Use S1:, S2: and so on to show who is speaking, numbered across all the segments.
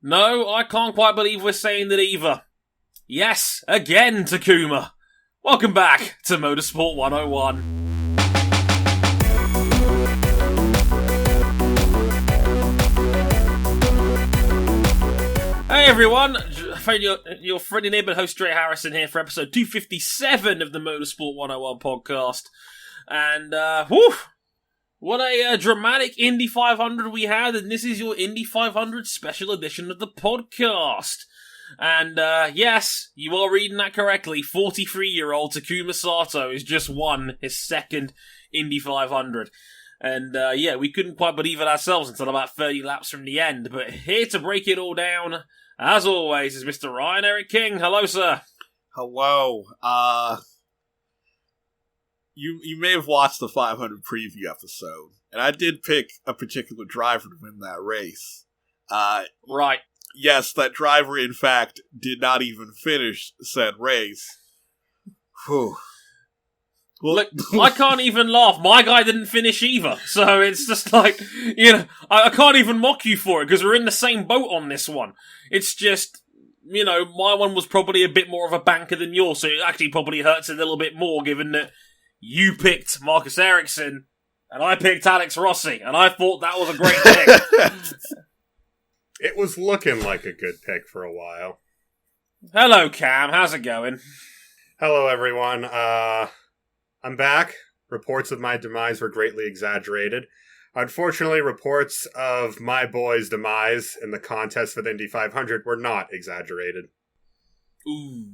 S1: No, I can't quite believe we're saying that either. Yes, again, Takuma. Welcome back to Motorsport 101. Hey everyone, your friendly neighbourhood host Dre Harrison here for episode 257 of the Motorsport 101 podcast. And, what a dramatic Indy 500 we had, and this is your Indy 500 special edition of the podcast. And, yes, you are reading that correctly, 43-year-old Takuma Sato has just won his second Indy 500. And, we couldn't quite believe it ourselves until about 30 laps from the end. But here to break it all down, as always, is Mr. Ryan Eric King. Hello, sir.
S2: Hello. You may have watched the 500 preview episode, and I did pick a particular driver to win that race.
S1: Right.
S2: Yes, that driver, in fact, did not even finish said race. Whew. Well,
S1: look, I can't even laugh. My guy didn't finish either. So it's just like, I can't even mock you for it because we're in the same boat on this one. It's just, my one was probably a bit more of a banker than yours, so it actually probably hurts a little bit more given that you picked Marcus Ericsson and I picked Alex Rossi, and I thought that was a great pick.
S3: It was looking like a good pick for a while.
S1: Hello, Cam. How's it going?
S3: Hello, everyone. I'm back. Reports of my demise were greatly exaggerated. Unfortunately, reports of my boy's demise in the contest for the Indy 500 were not exaggerated.
S1: Ooh.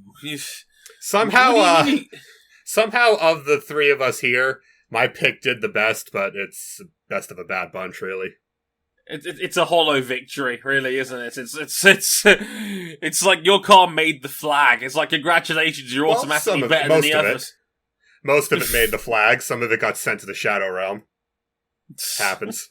S3: Somehow, of the three of us here, my pick did the best, but it's the best of a bad bunch, really.
S1: It's a hollow victory, really, isn't it? It's like your car made the flag. It's like, congratulations, you're automatically better than the others.
S3: Most of it made the flag. Some of it got sent to the Shadow Realm. Happens.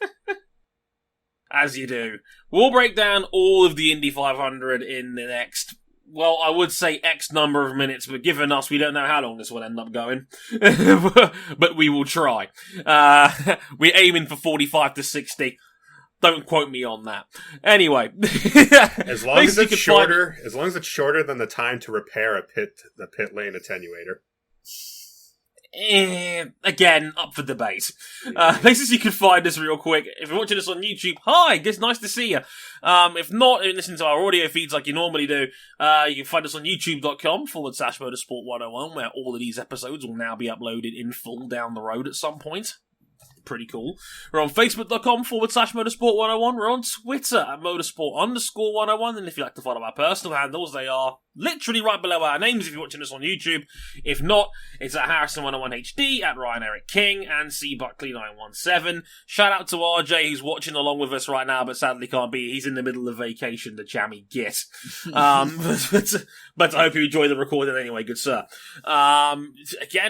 S1: As you do. We'll break down all of the Indy 500 in the next, well, I would say X number of minutes, but given us, we don't know how long this will end up going. But we will try. We're aiming for 45 to 60. Don't quote me on that. Anyway.
S3: As long as it's shorter than the time to repair the pit lane attenuator.
S1: Again, up for debate. Places you can find us real quick. If you're watching us on YouTube, hi, it's nice to see you. If not, and listen to our audio feeds like you normally do, you can find us on youtube.com/motorsport101, where all of these episodes will now be uploaded in full down the road at some point. Pretty cool. We're on facebook.com/motorsport101. We're on Twitter at motorsport_101. And if you'd like to follow our personal handles, they are literally right below our names if you're watching us on YouTube. If not, it's at Harrison101HD, at Ryan Eric King, and CBuckley917. Shout out to RJ, who's watching along with us right now, but sadly can't be. He's in the middle of vacation, the jammy git. But I hope you enjoy the recording anyway, good sir. Again,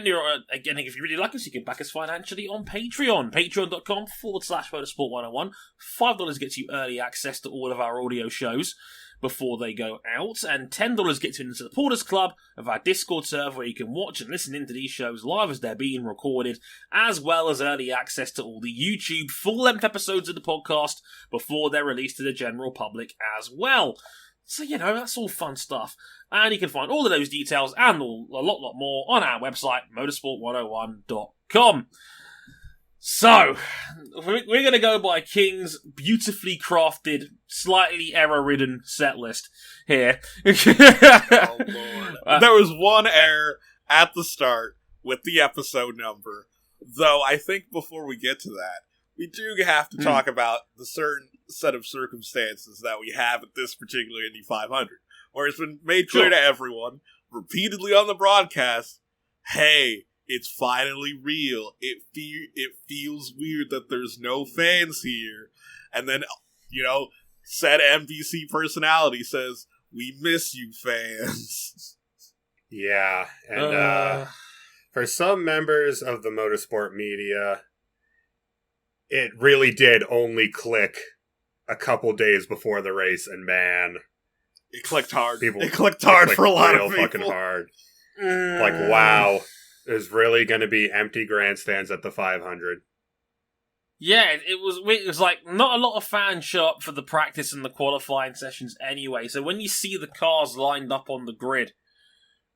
S1: if you really like us, you can back us financially on Patreon. Patreon.com/motorsport101. $5 gets you early access to all of our audio shows before they go out, and $10 gets you into the Supporters Club of our Discord server, where you can watch and listen into these shows live as they're being recorded, as well as early access to all the YouTube full-length episodes of the podcast before they're released to the general public as well. So, that's all fun stuff. And you can find all of those details and a lot more on our website, motorsport101.com. So, we're going to go by King's beautifully crafted, slightly error-ridden set list here.
S2: Oh, Lord. There was one error at the start with the episode number, though I think before we get to that, we do have to talk about the certain set of circumstances that we have at this particular Indy 500, where it's been made clear to everyone, repeatedly on the broadcast, hey, it's finally real. It feels weird that there's no fans here. And then, said NBC personality says, we miss you, fans.
S3: Yeah, and for some members of the motorsport media, it really did only click a couple days before the race, and man,
S2: it clicked hard.
S3: It
S2: clicked hard for a lot of people.
S3: Fucking hard. Like, wow. There's really going to be empty grandstands at the 500.
S1: Yeah, it was like not a lot of fans show up for the practice and the qualifying sessions anyway. So when you see the cars lined up on the grid,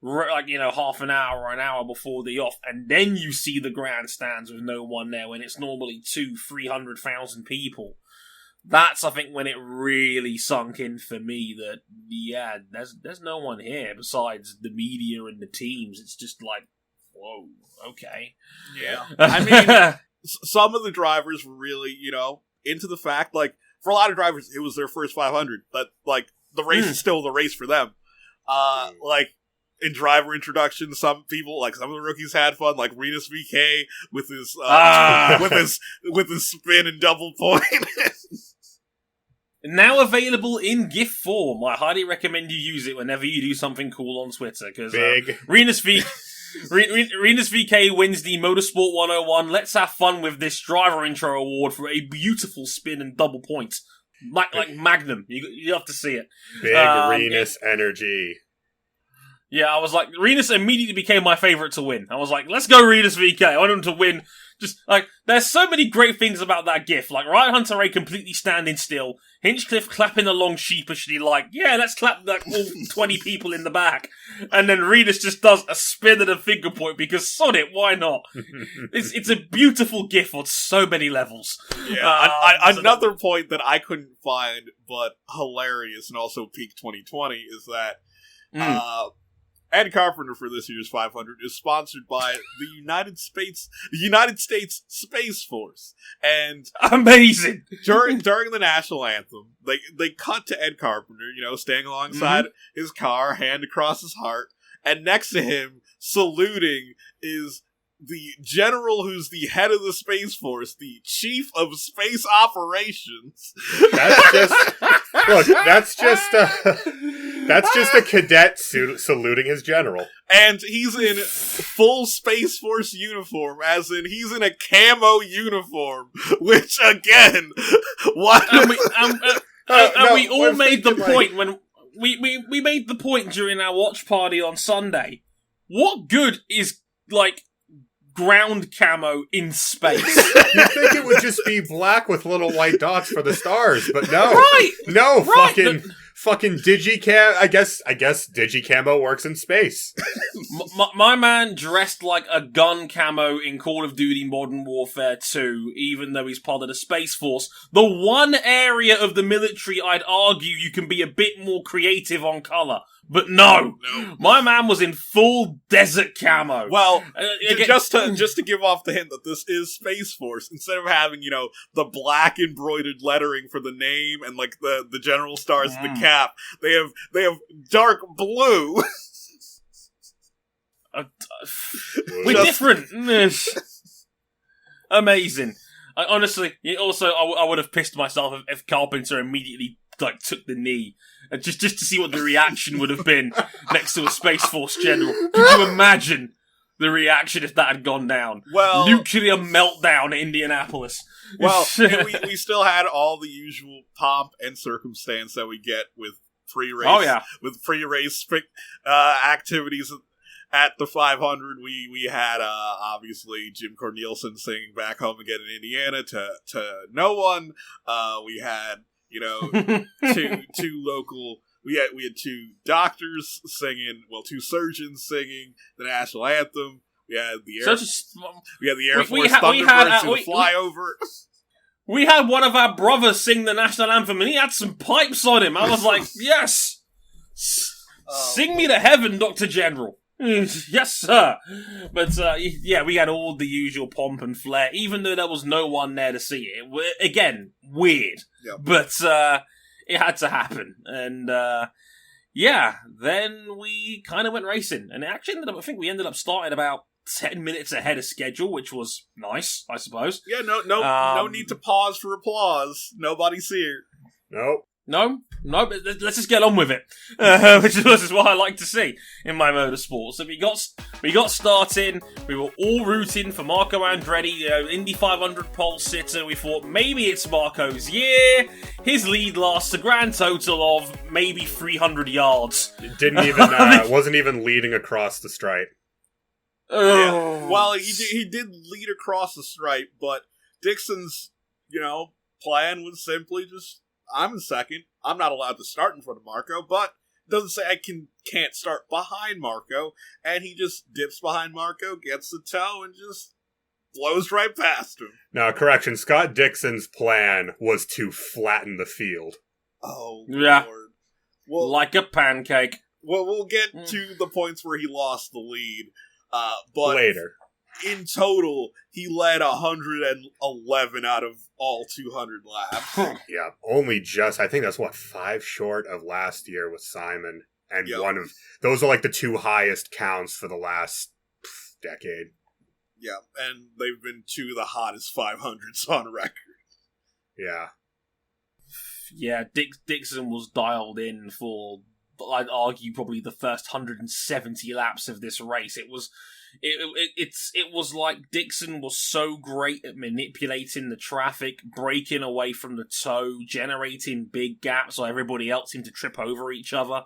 S1: like, half an hour or an hour before the off, and then you see the grandstands with no one there when it's normally 200,000-300,000 people. That's, I think, when it really sunk in for me that, yeah, there's no one here besides the media and the teams. It's just like, whoa, okay.
S2: Yeah. I mean, some of the drivers were really, into the fact, like, for a lot of drivers, it was their first 500, but, like, the race is still the race for them. Like, in driver introduction, some people, like, some of the rookies had fun, like Rinus VK with his, with his spin and double point.
S1: Now available in GIF form. I highly recommend you use it whenever you do something cool on Twitter, because Rinus VK wins the Motorsport 101 Let's Have Fun with This driver intro award for a beautiful spin and double point. Like Magnum. You have to see it.
S3: Big Rinus energy.
S1: Yeah, I was like, Rinus immediately became my favourite to win. I was like, let's go Rinus VK. I want him to win. Just, like, there's so many great things about that GIF. Like, Ryan Hunter-Reay completely standing still. Hinchcliffe clapping along sheepishly like, yeah, let's clap like all 20 people in the back. And then Rinus just does a spin and a finger point because, sod it, why not? It's a beautiful GIF on so many levels.
S2: Yeah, another point that I couldn't find, but hilarious and also peak 2020 is that, Ed Carpenter for this year's 500 is sponsored by the United States Space Force, and
S1: amazing.
S2: During the national anthem, they cut to Ed Carpenter, standing alongside his car, hand across his heart, and next to him, saluting, is the general who's the head of the Space Force, the chief of space operations.
S3: That's just a cadet saluting his general.
S2: And he's in full Space Force uniform, as in he's in a camo uniform, which, again, what?
S1: We all made the point when we made the point during our watch party on Sunday. What good is, like, ground camo in space?
S3: You'd think it would just be black with little white dots for the stars, but no.
S1: Right!
S3: No, right. Fucking digicam. I guess digicamo works in space.
S1: my man dressed like a gun camo in Call of Duty Modern Warfare 2, even though he's part of the Space Force. The one area of the military I'd argue you can be a bit more creative on colour. But no, my man was in full desert camo.
S2: Well, just to give off the hint that this is Space Force, instead of having, the black embroidered lettering for the name and like the general stars and the cap, they have dark blue.
S1: We're different. Amazing. Honestly, I would have pissed myself if Carpenter immediately took the knee. Just to see what the reaction would have been next to a Space Force general. Could you imagine the reaction if that had gone down?
S2: Well,
S1: nuclear meltdown in Indianapolis.
S2: Well, we still had all the usual pomp and circumstance that we get with pre-race. With pre-race activities at the 500. We had obviously Jim Cornelison singing "Back Home Again" in Indiana to no one. We had two local. We had two doctors singing. Well, two surgeons singing the national anthem. We had the Air Force Thunderbirds who fly over.
S1: We had one of our brothers sing the national anthem, and he had some pipes on him. I was like, yes, sing me to heaven, Dr. General. Yes, sir. But, we had all the usual pomp and flair, even though there was no one there to see it. Again, weird. Yep. But, it had to happen. And, then we kind of went racing. And it actually we ended up starting about 10 minutes ahead of schedule, which was nice, I suppose.
S2: Yeah, no need to pause for applause. Nobody's here.
S3: Nope.
S1: No, but let's just get on with it, which is what I like to see in my motorsport. So we got started. We were all rooting for Marco Andretti, Indy 500 pole sitter. We thought maybe it's Marco's year. His lead lasts a grand total of maybe 300 yards.
S3: It didn't even wasn't even leading across the stripe.
S2: Yeah. Well, he did lead across the stripe, but Dixon's, plan was simply just, I'm in second. I'm not allowed to start in front of Marco, but it doesn't say I can't start behind Marco. And he just dips behind Marco, gets the toe, and just blows right past him.
S3: Now, correction, Scott Dixon's plan was to flatten the field.
S2: Oh,
S1: yeah.
S2: Lord. Well,
S1: like a pancake.
S2: Well, we'll get to the points where he lost the lead, but
S3: later.
S2: In total, he led 111 out of all 200 laps.
S3: Yeah, only just, I think that's 5 short of last year with Simon, and those are like the 2 highest counts for the last decade.
S2: Yeah, and they've been 2 of the hottest 500s on record.
S3: Yeah.
S1: Yeah, Dixon was dialed in for, I'd argue, probably the first 170 laps of this race. It was like Dixon was so great at manipulating the traffic, breaking away from the toe, generating big gaps so everybody else seemed to trip over each other.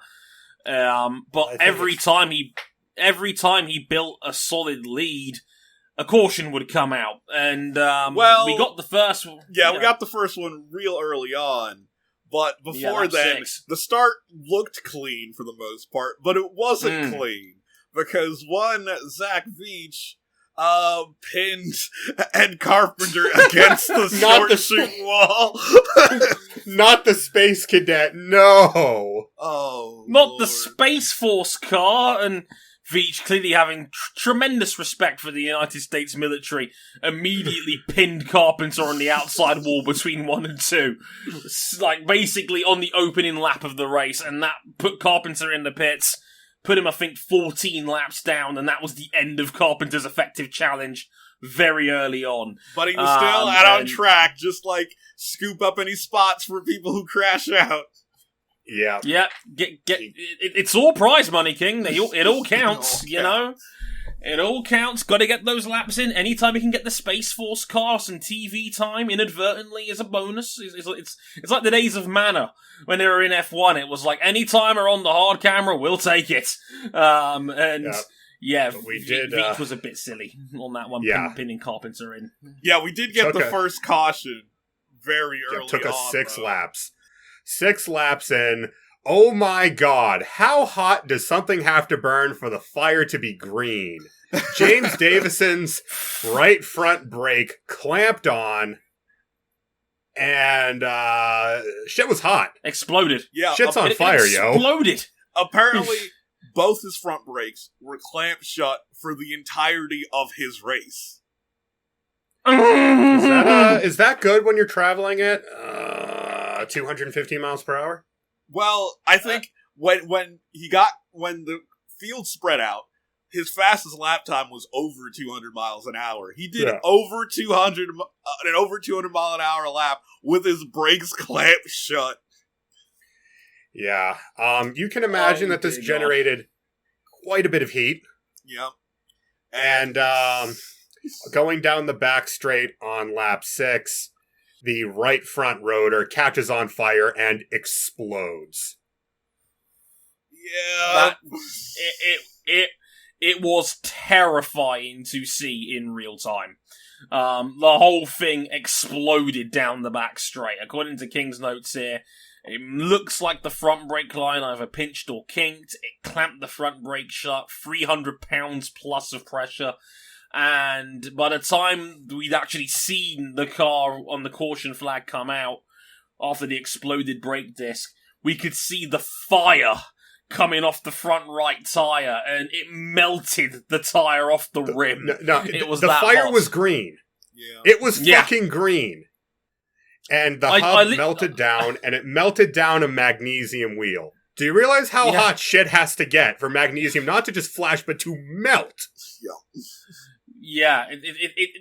S1: But every time he built a solid lead, a caution would come out, and we got the first one.
S2: Yeah, we got the first one real early on. But before then,
S1: 6.
S2: the start looked clean for the most part, but it wasn't clean. Because Zach Veach pinned Ed Carpenter against the chute wall.
S3: Not the Space Cadet, no!
S2: Oh,
S1: not
S2: Lord.
S1: The Space Force car, and Veach, clearly having tremendous respect for the United States military, immediately pinned Carpenter on the outside wall between 1 and 2. Like, basically on the opening lap of the race, and that put Carpenter in the pits, put him, I think, 14 laps down, and that was the end of Carpenter's effective challenge very early on.
S2: But he was still out on track, just, scoop up any spots for people who crash out.
S3: Yeah.
S1: Yeah, it's all prize money, King. It all counts, you know? It all counts. Got to get those laps in. Anytime you can get the Space Force car some TV time inadvertently is a bonus. It's like the days of Manor when they were in F1. It was like, anytime we're on the hard camera, we'll take it. Veach was a bit silly on that one, pinning Carpenter in.
S2: Yeah, we did get the first caution very early on.
S3: It took us 6 laps. 6 laps in. Oh my God, how hot does something have to burn for the fire to be green? James Davison's right front brake clamped on, and shit was hot.
S1: Exploded.
S3: Yeah, shit's on fire,
S1: exploded.
S2: Apparently, both his front brakes were clamped shut for the entirety of his race.
S3: Is that good when you're traveling at 250 miles per hour?
S2: Well, I think when the field spread out, his fastest lap time was over 200 miles an hour. He did an over 200 mile an hour lap with his brakes clamped shut.
S3: Yeah. You can imagine that this generated quite a bit of heat.
S2: Yep.
S3: And going down the back straight on lap 6, the right front rotor catches on fire and explodes.
S2: Yeah.
S1: It was terrifying to see in real time. The whole thing exploded down the back straight. According to King's notes here, it looks like the front brake line either pinched or kinked. It clamped the front brake shut, 300 pounds plus of pressure. And by the time we'd actually seen the car on the caution flag come out after the exploded brake disc, we could see the fire coming off the front right tyre, and it melted the tyre off the rim. It was
S3: the
S1: that
S3: fire
S1: hot.
S3: Was green.
S2: Yeah.
S3: It was fucking green. And the hub melted down, and it melted down a magnesium wheel. Do you realize how hot shit has to get for magnesium not to just flash, but to melt?
S2: Yeah.
S1: Yeah,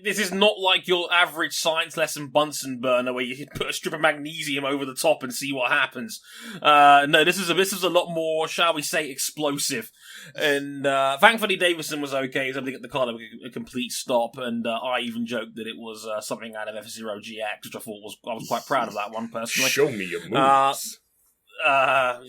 S1: this is not like your average science lesson Bunsen burner where you put a strip of magnesium over the top and see what happens. No, this is a lot more, shall we say, explosive. And thankfully Davison was okay. He was able to get the car to a complete stop, and I even joked that it was something out of F-Zero GX, which I was quite proud of that one personally.
S3: Show me your moves.
S1: But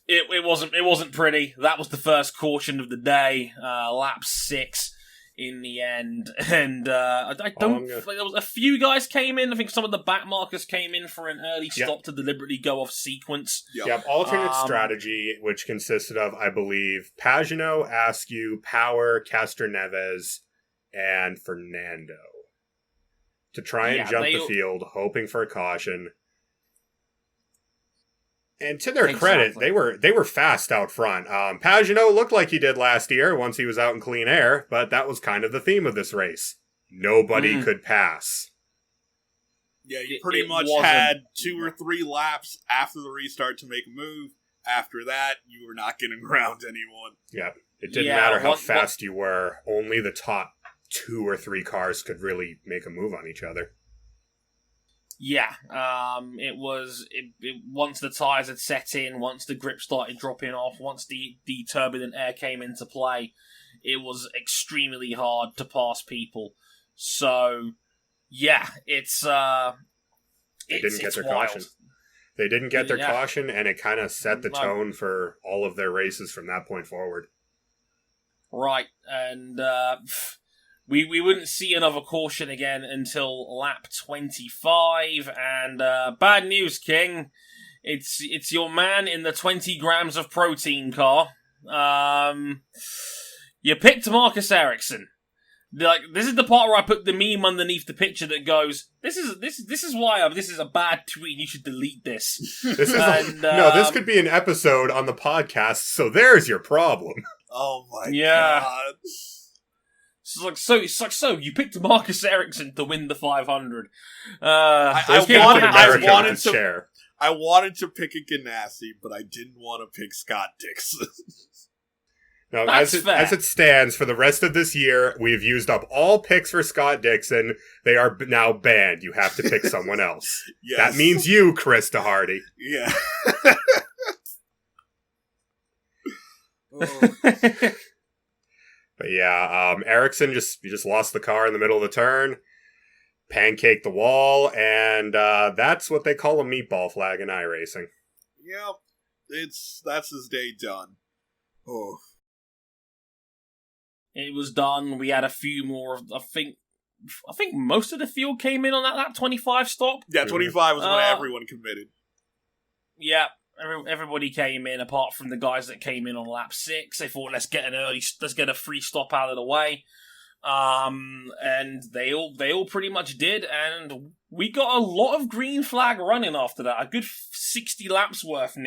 S1: it wasn't pretty. That was the first caution of the day. Lap 6. in the end. And I don't... There was a few guys came in. I think some of the back markers came in for an early stop to deliberately go off sequence.
S3: Yep, alternate strategy, which consisted of, I believe, Pagano, Askew, Power, Castroneves, and Fernando. To try and jump the field, hoping for a caution. And to their credit, they were fast out front. Pagano looked like he did last year once he was out in clean air, but that was kind of the theme of this race. Nobody could pass.
S2: Yeah, you pretty much had 2 or 3 laps after the restart to make a move. After that, you were not getting around anyone.
S3: Yeah, it didn't matter how fast you were. Only the top 2 or 3 cars could really make a move on each other.
S1: Yeah, it was once the tyres had set in, once the grip started dropping off, once the turbulent air came into play, it was extremely hard to pass people. So, yeah, They didn't get their caution. They didn't get their caution, and it kind of set the tone for all of their races from that point forward. Right, and We wouldn't see another caution again until lap 25, and bad news, King. It's your man in the 20 grams of protein car. You picked Marcus Ericsson. Like, this is the part where I put the meme underneath the picture that goes, "This is why this is a bad tweet. You should delete this."
S3: This could be an episode on the podcast. So there's your problem.
S2: Oh my god.
S1: So you picked Marcus Ericsson to win the 500.
S2: I wanted to pick a Ganassi, but I didn't want to pick Scott Dixon.
S3: No, as it stands, for the rest of this year, we've used up all picks for Scott Dixon. They are now banned. You have to pick someone else. Yes. That means you, Krista Hardy.
S2: Yeah.
S3: But yeah, Ericsson just lost the car in the middle of the turn, pancaked the wall, and that's what they call a meatball flag in iRacing.
S2: Yep, that's his day done. Oh,
S1: it was done. We had a few more. I think most of the field came in on that 25 stop.
S2: Yeah, 25 was when everyone committed.
S1: Yeah. Everybody came in, apart from the guys that came in on lap 6. They thought, let's get a free stop out of the way, and they all pretty much did. And we got a lot of green flag running after that. A good 60 laps worth,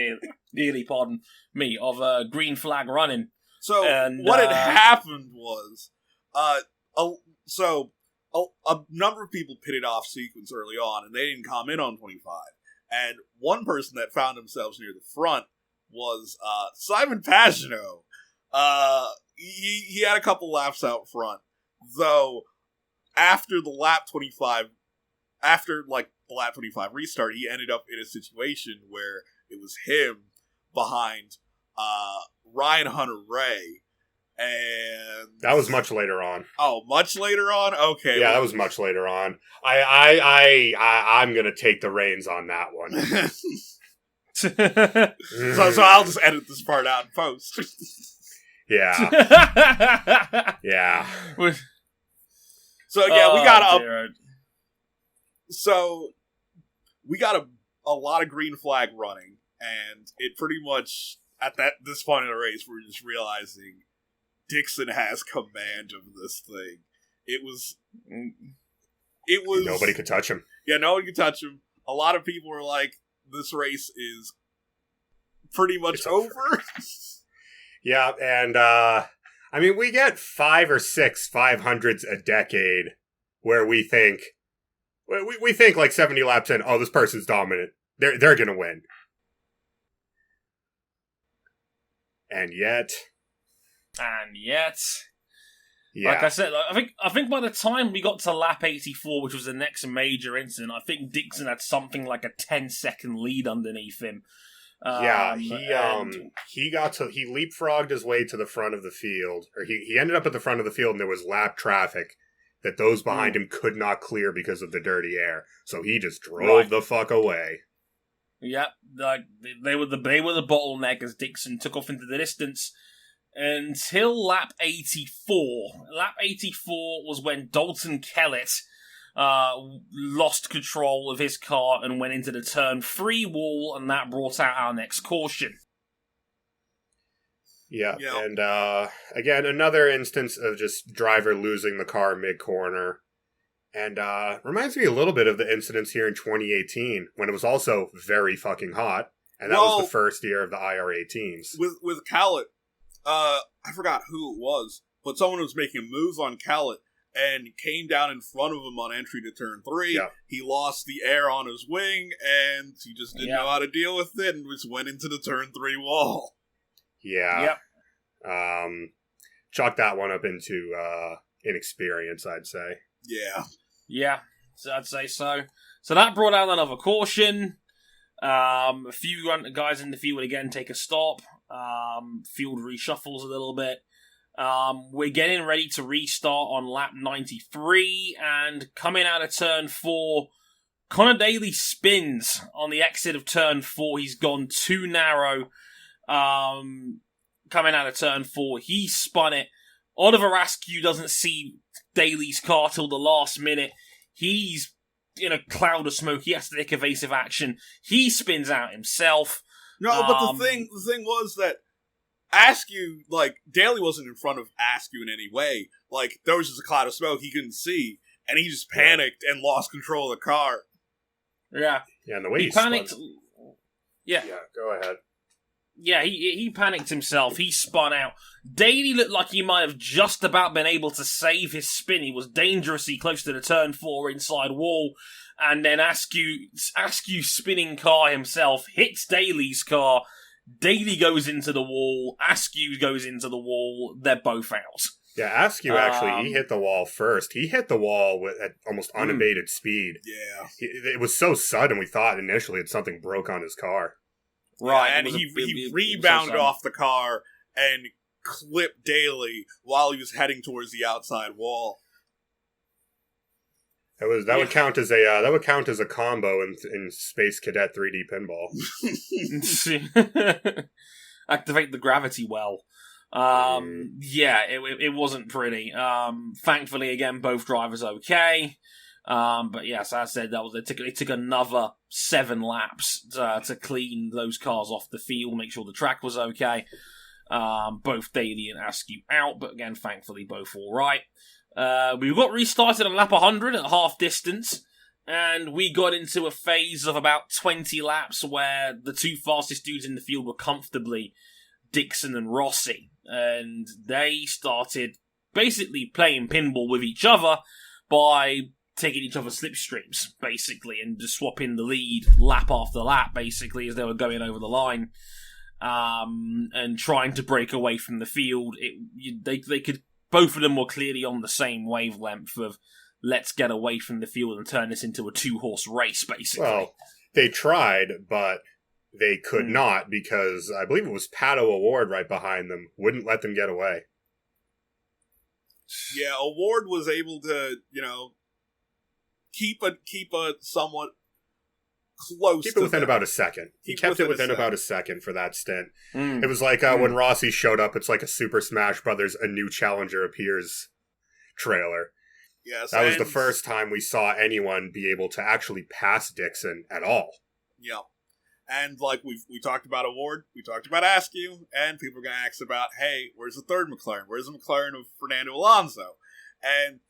S1: nearly, pardon me, of green flag running.
S2: So what had happened was, a number of people pitted off sequence early on, and they didn't come in on 25. And one person that found themselves near the front was Simon Pagano. He had a couple laps out front, though. After the lap 25 restart, he ended up in a situation where it was him behind Ryan Hunter-Reay. And
S3: that was much later on.
S2: Oh, much later on? Okay.
S3: Yeah, that was much later on. I'm gonna take the reins on that one.
S2: so I'll just edit this part out in post.
S3: Yeah. Yeah.
S2: So yeah, we got a lot of green flag running, and it pretty much at this point in the race we're just realizing Dixon has command of this thing. It was
S3: nobody could touch him.
S2: Yeah, no one could touch him. A lot of people were like, this race is pretty much over.
S3: Yeah, and we get 5 or 6 500s a decade where we think like 70 laps in, oh, this person's dominant. They're gonna win. And yet,
S1: yeah. Like I said, I think by the time we got to lap 84, which was the next major incident, I think Dixon had something like a 10-second lead underneath him.
S3: He leapfrogged his way to the front of the field, or he ended up at the front of the field, and there was lap traffic that those behind him could not clear because of the dirty air. So he just drove the fuck away.
S1: Yep, like they were the bottleneck as Dixon took off into the distance. until lap 84. Lap 84 was when Dalton Kellett lost control of his car and went into the turn 3 wall, and that brought out our next caution.
S3: Yeah, yep. And again, another instance of just driver losing the car mid-corner. And reminds me a little bit of the incidents here in 2018, when it was also very fucking hot, and that was the first year of the IRA teams.
S2: With Kellett, I forgot who it was, but someone was making a move on Kellett, and came down in front of him on entry to turn 3.
S3: Yep.
S2: He lost the air on his wing, and he just didn't know how to deal with it, and just went into the turn 3 wall.
S3: Yeah. Yep. Chalk that one up into inexperience, I'd say.
S2: Yeah.
S1: Yeah, so I'd say so. So that brought out another caution. A few guys in the field again take a stop. Field reshuffles a little bit. We're getting ready to restart on lap 93, and coming out of turn 4, Conor Daly spins on the exit of turn 4. He's gone too narrow. Coming out of turn 4, he spun it. Oliver Askew doesn't see Daly's car till the last minute. He's in a cloud of smoke. He has to take evasive action. He spins out himself.
S2: No, but the thing was that Askew, Daly wasn't in front of Askew in any way. There was just a cloud of smoke he couldn't see, and he just panicked and lost control of the car.
S1: Yeah.
S3: Yeah, and the way he
S1: panicked. Yeah,
S3: go ahead.
S1: Yeah, he panicked himself. He spun out. Daly looked like he might have just about been able to save his spin. He was dangerously close to the turn 4 inside wall. And then Askew's spinning car himself hits Daly's car. Daly goes into the wall. Askew goes into the wall. They're both out.
S3: Yeah, Askew actually, he hit the wall first. He hit the wall at almost unabated speed.
S2: Yeah.
S3: It was so sudden we thought initially that something broke on his car.
S2: Right, and he rebounded off the car and clipped Daly while he was heading towards the outside wall.
S3: That would count as a combo in Space Cadet 3D pinball.
S1: Activate the gravity well. Yeah, it wasn't pretty. Thankfully, again, both drivers okay. But yes, as I said, it took another 7 laps to clean those cars off the field, make sure the track was okay. Both Daly and Askew out, but again, thankfully, both all right. We got restarted on lap 100 at half distance, and we got into a phase of about 20 laps where the 2 fastest dudes in the field were comfortably Dixon and Rossi, and they started basically playing pinball with each other by taking each other's slipstreams, basically, and just swapping the lead lap after lap, basically, as they were going over the line, and trying to break away from the field. They could, both of them were clearly on the same wavelength of let's get away from the field and turn this into a 2-horse race, basically.
S3: Well, they tried, but they could not, because I believe it was Pato Award right behind them, wouldn't let them get away.
S2: Yeah, Award was able to, keep a somewhat close.
S3: Keep it within about a second. He kept it within about a second for that stint. It was like when Rossi showed up. It's like a Super Smash Brothers: A New Challenger Appears trailer.
S2: Yes,
S3: that was the first time we saw anyone be able to actually pass Dixon at all.
S2: Yeah, and we talked about Award, we talked about Askew, and people are going to ask about, hey, where's the third McLaren? Where's the McLaren of Fernando Alonso? And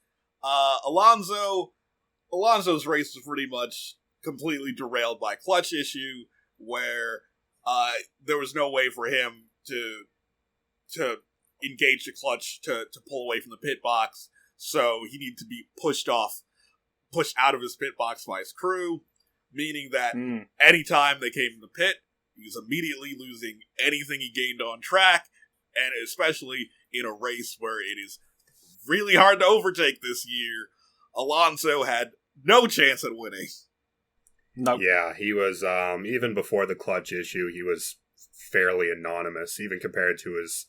S2: Alonso's race was pretty much completely derailed by clutch issue, where there was no way for him to engage the clutch to pull away from the pit box, so he needed to be pushed out of his pit box by his crew, meaning that anytime they came in the pit, he was immediately losing anything he gained on track, and especially in a race where it is really hard to overtake this year, Alonso had no chance at winning.
S1: Nope.
S3: Yeah, he was, even before the clutch issue, he was fairly anonymous, even compared to his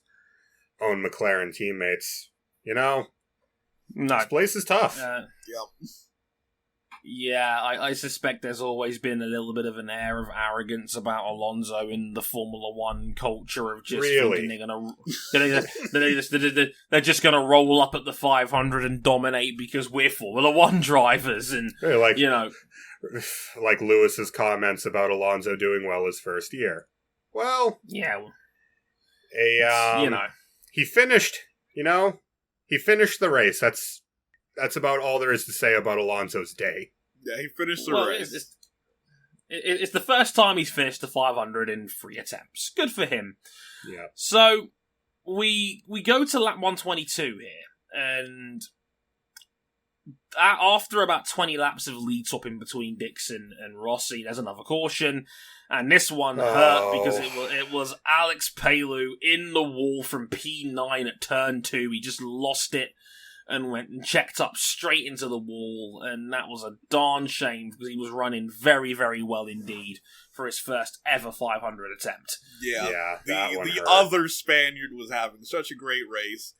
S3: own McLaren teammates.
S1: No.
S3: This place is tough.
S2: Yep.
S1: Yeah, I suspect there's always been a little bit of an air of arrogance about Alonso in the Formula One culture of just thinking they're just gonna roll up at the 500 and dominate because we're Formula One drivers, and
S3: like,
S1: you know,
S3: like Lewis's comments about Alonso doing well his first year. Well,
S1: yeah,
S3: he finished. He finished the race. That's about all there is to say about Alonso's day.
S2: Yeah, he finished the race.
S1: It's the first time he's finished the 500 in 3 attempts. Good for him.
S3: Yeah.
S1: So, we go to lap 122 here, and after about 20 laps of lead swapping between Dixon and Rossi, there's another caution, and this one hurt because it was Alex Palou in the wall from P9 at turn 2. He just lost it and went and checked up straight into the wall, and that was a darn shame because he was running very, very well indeed for his first ever 500 attempt.
S2: Yeah, the other Spaniard was having such a great race.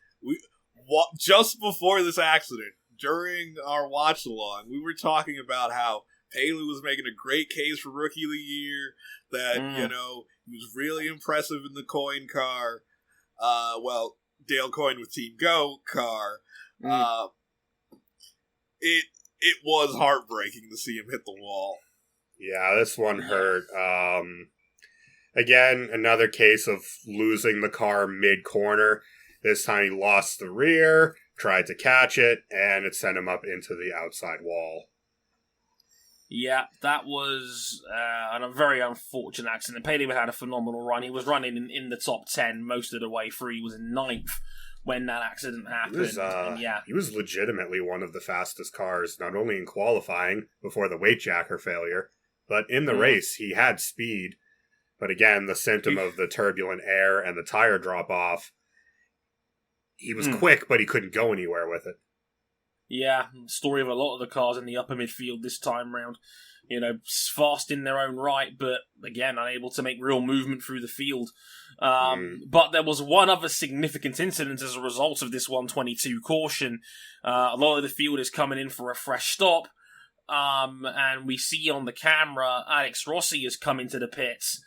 S2: Just before this accident, during our watch along, we were talking about how Palou was making a great case for Rookie of the Year, that, he was really impressive in the Coyne car. Dale Coyne with Team Go car. It was heartbreaking to see him hit the wall.
S3: Yeah, this one hurt. Again, another case of losing the car mid-corner. This time he lost the rear, tried to catch it, and it sent him up into the outside wall.
S1: Yeah, that was a very unfortunate accident. Palou had a phenomenal run. He was running in the top 10 most of the way through. He was in 9th when that accident happened.
S3: He was legitimately one of the fastest cars, not only in qualifying before the weight jacker failure, but in the race. He had speed, but again, the symptom of the turbulent air and the tire drop off, he was quick, but he couldn't go anywhere with it.
S1: Yeah, story of a lot of the cars in the upper midfield this time round. Fast in their own right, but again, unable to make real movement through the field. But there was one other significant incident as a result of this 122 caution. A lot of the field is coming in for a fresh stop, and we see on the camera Alex Rossi has come into the pits.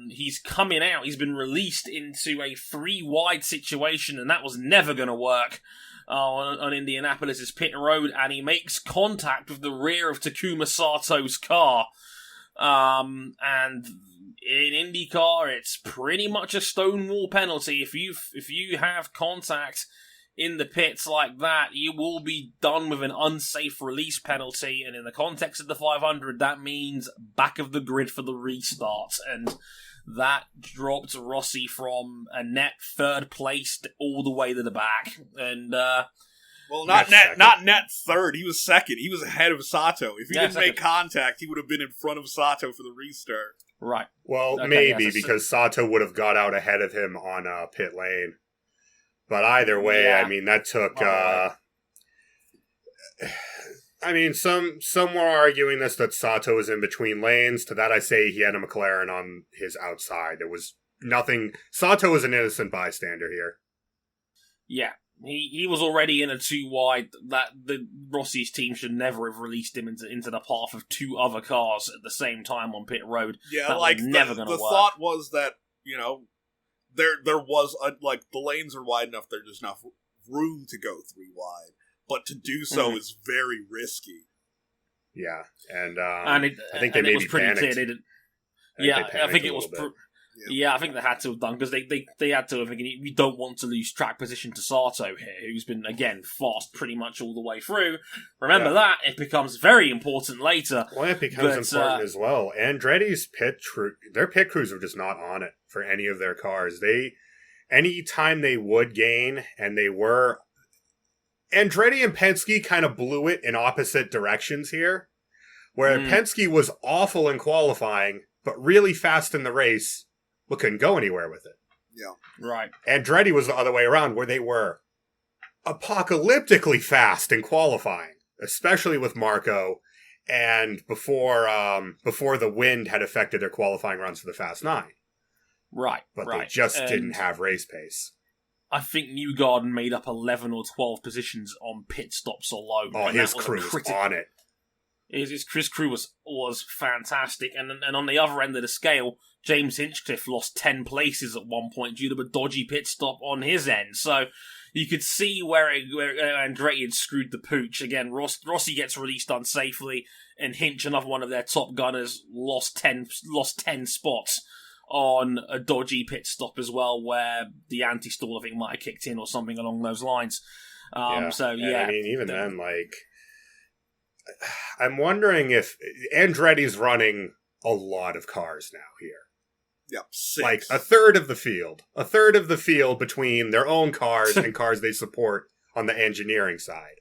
S1: He's coming out. He's been released into a 3-wide situation, and that was never going to work on Indianapolis' pit road, and he makes contact with the rear of Takuma Sato's car. And in IndyCar, it's pretty much a stonewall penalty. If you have contact in the pits like that, you will be done with an unsafe release penalty, and in the context of the 500, that means back of the grid for the restart, and that dropped Rossi from a net 3rd place all the way to the back. And
S2: not net 3rd. He was 2nd. He was ahead of Sato. If he didn't make contact, he would have been in front of Sato for the restart.
S1: Right.
S3: Well, maybe because Sato would have got out ahead of him on pit lane. But either way, that took. Some were arguing that Sato was in between lanes. To that, I say he had a McLaren on his outside. There was nothing. Sato was an innocent bystander here.
S1: Yeah, he was already in a 2-wide. That the Rossi's team should never have released him into the path of 2 other cars at the same time on pit road.
S2: Yeah,
S1: that was never going to work.
S2: The thought was that there was the lanes are wide enough. There's enough room to go 3 wide. But to do so is very risky.
S3: Yeah, and I think they maybe panicked. I
S1: think it was. I think they had to have done, because they had to have thinking, we don't want to lose track position to Sato here, who's been again fast pretty much all the way through. Remember that it becomes very important later.
S3: Well, it becomes important as well. Andretti's their pit crews were just not on it for any of their cars. Any time they would gain, and they were. Andretti and Penske kind of blew it in opposite directions here, where Penske was awful in qualifying, but really fast in the race, but couldn't go anywhere with it.
S2: Yeah.
S1: Right.
S3: Andretti was the other way around, where they were apocalyptically fast in qualifying, especially with Marco, and before the wind had affected their qualifying runs for the Fast 9.
S1: Right.
S3: But they just didn't have race pace.
S1: I think Newgarden made up 11 or 12 positions on pit stops alone.
S3: Oh, his crew was on it.
S1: His crew was fantastic, and on the other end of the scale, James Hinchcliffe lost 10 places at one point due to a dodgy pit stop on his end. So you could see where Andretti had screwed the pooch. Again, Rossi gets released unsafely, and Hinch, another one of their top gunners, lost 10 spots on a dodgy pit stop as well, where the anti-stall, I think, might have kicked in or something along those lines. So, yeah.
S3: I mean, even then, like, I'm wondering if Andretti's running a lot of cars now here.
S2: Yep, 6.
S3: Like, a third of the field. A third of the field between their own cars and cars they support on the engineering side.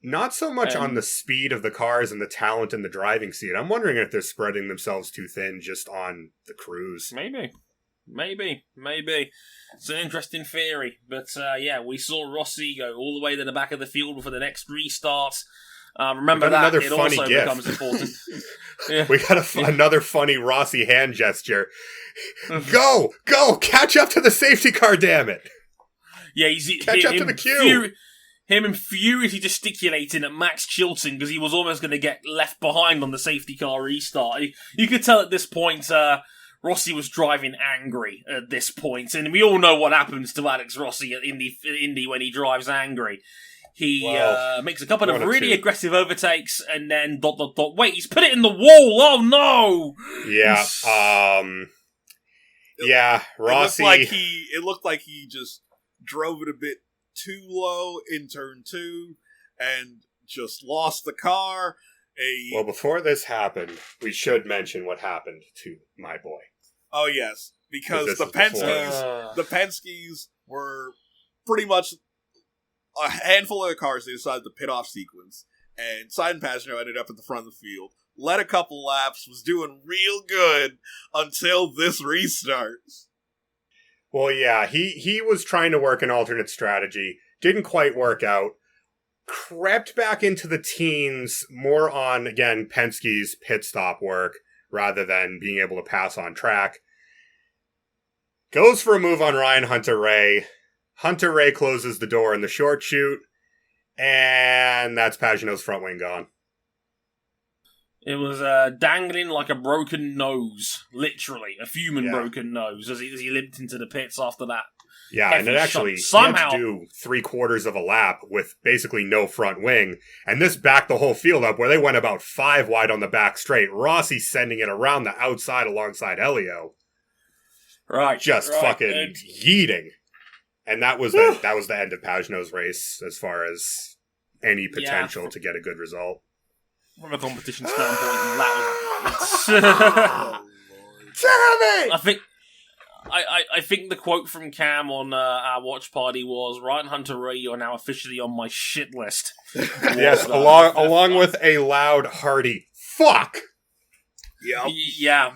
S3: Not so much on the speed of the cars and the talent in the driving seat. I'm wondering if they're spreading themselves too thin just on the crews.
S1: Maybe. It's an interesting theory. But, we saw Rossi go all the way to the back of the field for the next restart. Remember that, it also becomes important. Yeah.
S3: We got another funny Rossi hand gesture. Go! Catch up to the safety car, damn it!
S1: Yeah,
S3: catch up to the queue!
S1: Him furiously gesticulating at Max Chilton because he was almost going to get left behind on the safety car restart. You could tell at this point, Rossi was driving angry at this point, and we all know what happens to Alex Rossi at Indy when he drives angry. He makes a couple of really aggressive overtakes, and then ... Wait, he's put it in the wall! Oh no!
S3: Yeah, Rossi.
S2: It looked like he just drove it a bit too low in turn 2, and just lost the car.
S3: Well, before this happened, we should mention what happened to my boy.
S2: Oh yes, because the Penske's were pretty much a handful of the cars. They decided to pit off sequence, and Simon Pagenaud ended up at the front of the field, led a couple laps, was doing real good until this restart.
S3: Well, yeah, he was trying to work an alternate strategy, didn't quite work out, crept back into the teens more on, again, Penske's pit stop work rather than being able to pass on track. Goes for a move on Ryan Hunter-Reay. Hunter-Reay closes the door in the short chute, and that's Pagenaud's front wing gone.
S1: It was dangling like a broken nose, literally, a human broken nose, as he limped into the pits after that.
S3: Yeah, and it actually had to do 3/4 of a lap with basically no front wing, and this backed the whole field up where they went about 5 wide on the back straight. Rossi sending it around the outside alongside Elio. Just fucking yeeting. And that was the end of Pagenaud's race as far as any potential to get a good result.
S1: From a competition standpoint, that was...
S3: Damn it!
S1: I think the quote from Cam on our watch party was, Ryan Hunter-Reay, you're now officially on my shit list.
S3: Yes, along with a loud, hearty, fuck!
S1: Yep.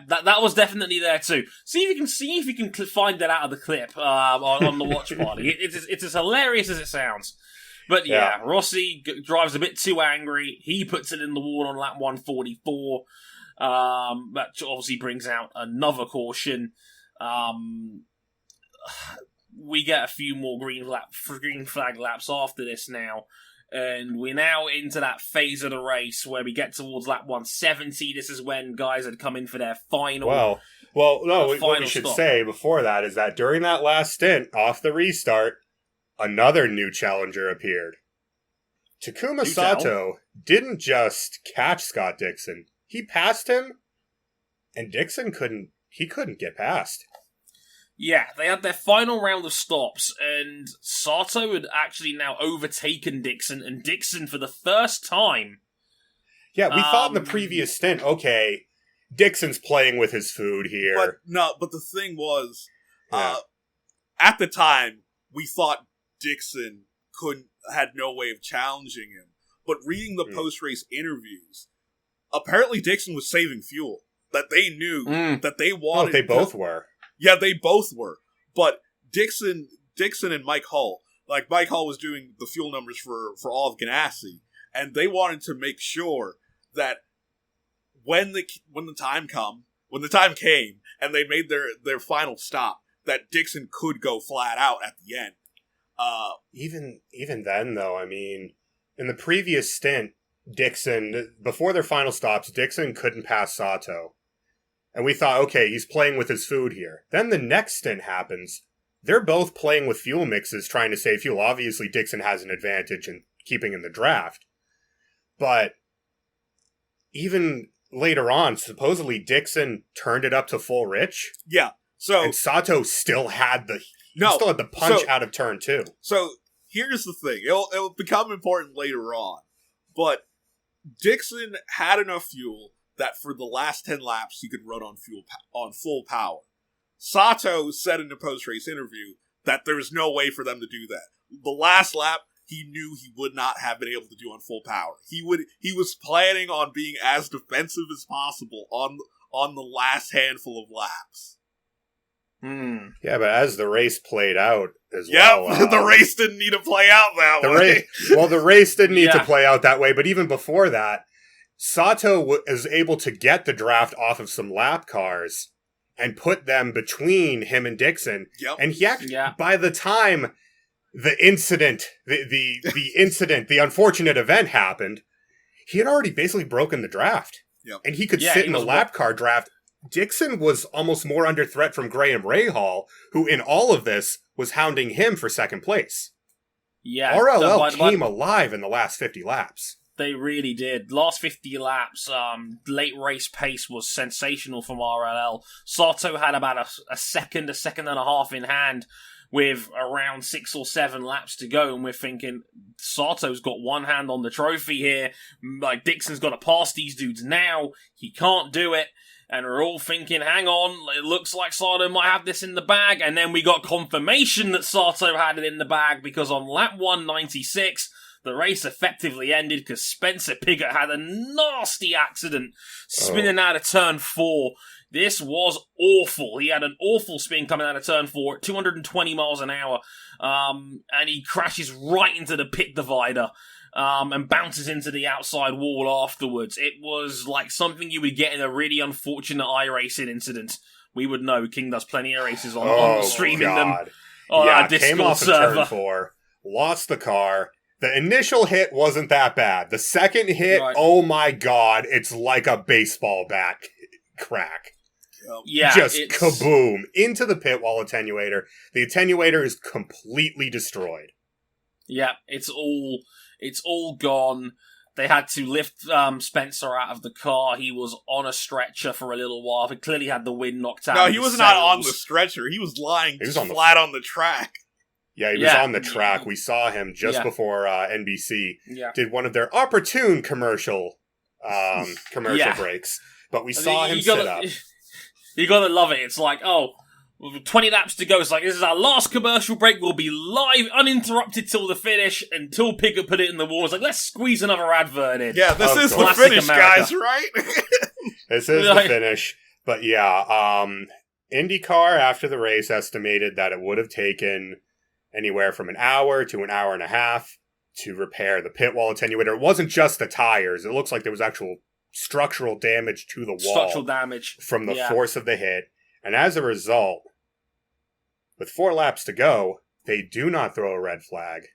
S1: That was definitely there too. See if you can find that out of the clip on the watch party. It's as hilarious as it sounds. But Rossi drives a bit too angry. He puts it in the wall on lap 144. That obviously brings out another caution. We get a few more green flag laps after this now. And we're now into that phase of the race where we get towards lap 170. This is when guys had come in for their final.
S3: What we should say before that is that during that last stint off the restart, another new challenger appeared. Takuma Sato didn't just catch Scott Dixon; he passed him, and Dixon couldn't get past.
S1: Yeah, they had their final round of stops, and Sato had actually now overtaken Dixon, and Dixon, for the first time...
S3: Yeah, we thought in the previous stint, okay, Dixon's playing with his food here.
S2: But the thing was, at the time, we thought Dixon had no way of challenging him. But reading the post-race interviews, apparently Dixon was saving fuel. That they knew, that they wanted...
S3: Oh, they both were.
S2: Yeah, they both were. But Dixon and Mike Hull, like Mike Hull was doing the fuel numbers for all of Ganassi, and they wanted to make sure that when the time came and they made their final stop, that Dixon could go flat out at the end.
S3: Even then, though, I mean, in the previous stint, Dixon, before their final stops, Dixon couldn't pass Sato. And we thought, okay, he's playing with his food here. Then the next stint happens. They're both playing with fuel mixes, trying to save fuel. Obviously, Dixon has an advantage in keeping in the draft. But even later on, supposedly Dixon turned it up to full rich.
S2: Yeah. So
S3: and Sato still had the punch out of turn 2.
S2: So here's the thing. It'll become important later on. But Dixon had enough fuel that for the last 10 laps he could run on full power. Sato said in a post-race interview that there was no way for them to do that. The last lap, he knew he would not have been able to do on full power. He was planning on being as defensive as possible on the last handful of laps.
S3: Yeah, but as the race played out as well...
S2: the race didn't need to play out that way.
S3: The race didn't need to play out that way, but even before that, Sato was able to get the draft off of some lap cars and put them between him and Dixon. Yep. And he actually, by the time the incident, the unfortunate event happened, he had already basically broken the draft.
S2: Yep.
S3: And he could sit in the lap car draft. Dixon was almost more under threat from Graham Rahal, who in all of this was hounding him for second place.
S1: Yeah.
S3: RLL came alive in the last 50 laps.
S1: They really did. Last 50 laps, late race pace was sensational from RLL. Sato had about a second and a half in hand with around 6 or 7 laps to go, and we're thinking, Sato's got one hand on the trophy here. Like, Dixon's got to pass these dudes now. He can't do it. And we're all thinking, hang on, it looks like Sato might have this in the bag. And then we got confirmation that Sato had it in the bag, because on lap 196, the race effectively ended because Spencer Piggott had a nasty accident spinning out of turn 4. This was awful. He had an awful spin coming out of turn 4 at 220 miles an hour. And he crashes right into the pit divider. And bounces into the outside wall afterwards. It was like something you would get in a really unfortunate iRacing incident. We would know. King does plenty of races on streaming them on our Discord
S3: came off
S1: server.
S3: Of turn 4, lost the car. The initial hit wasn't that bad. The second hit, oh my god, it's like a baseball bat crack.
S1: Yeah,
S3: just kaboom into the pit wall attenuator. The attenuator is completely destroyed.
S1: Yeah, it's all gone. They had to lift Spencer out of the car. He was on a stretcher for a little while. He clearly had the wind knocked out.
S2: No, he was not on the stretcher. He was lying flat on the track.
S3: Yeah, he was on the track. We saw him just before NBC did one of their opportune commercial breaks. But we saw him sit up.
S1: You gotta love it. It's like, 20 laps to go. It's like, this is our last commercial break. We'll be live, uninterrupted till the finish, until Piggott put it in the wall. It's like, let's squeeze another advert in.
S2: Yeah, this is the finish, guys, right?
S3: This is the finish. But yeah, IndyCar, after the race, estimated that it would have taken anywhere from an hour to an hour and a half to repair the pit wall attenuator. It wasn't just the tires. It looks like there was actual structural damage to the wall.
S1: Structural damage.
S3: From the force of the hit. And as a result, with 4 laps to go, they do not throw a red flag.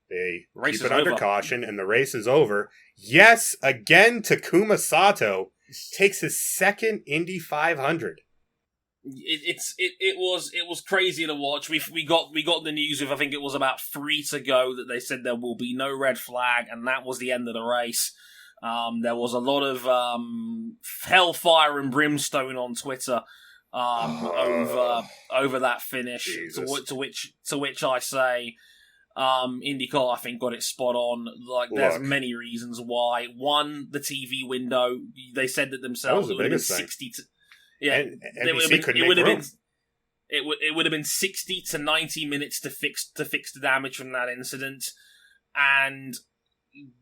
S3: They keep it under caution, and the race is over. Yes, again, Takuma Sato takes his second Indy 500.
S1: It was crazy to watch. We got the news with, I think it was about 3 to go, that they said there will be no red flag, and that was the end of the race. There was a lot of hellfire and brimstone on Twitter over that finish. To which I say, IndyCar, I think, got it spot on. Like, there's many reasons why. One, the TV window. They said that themselves. It would have been 60 to. Yeah, it would have been 60 to 90 minutes to fix the damage from that incident, and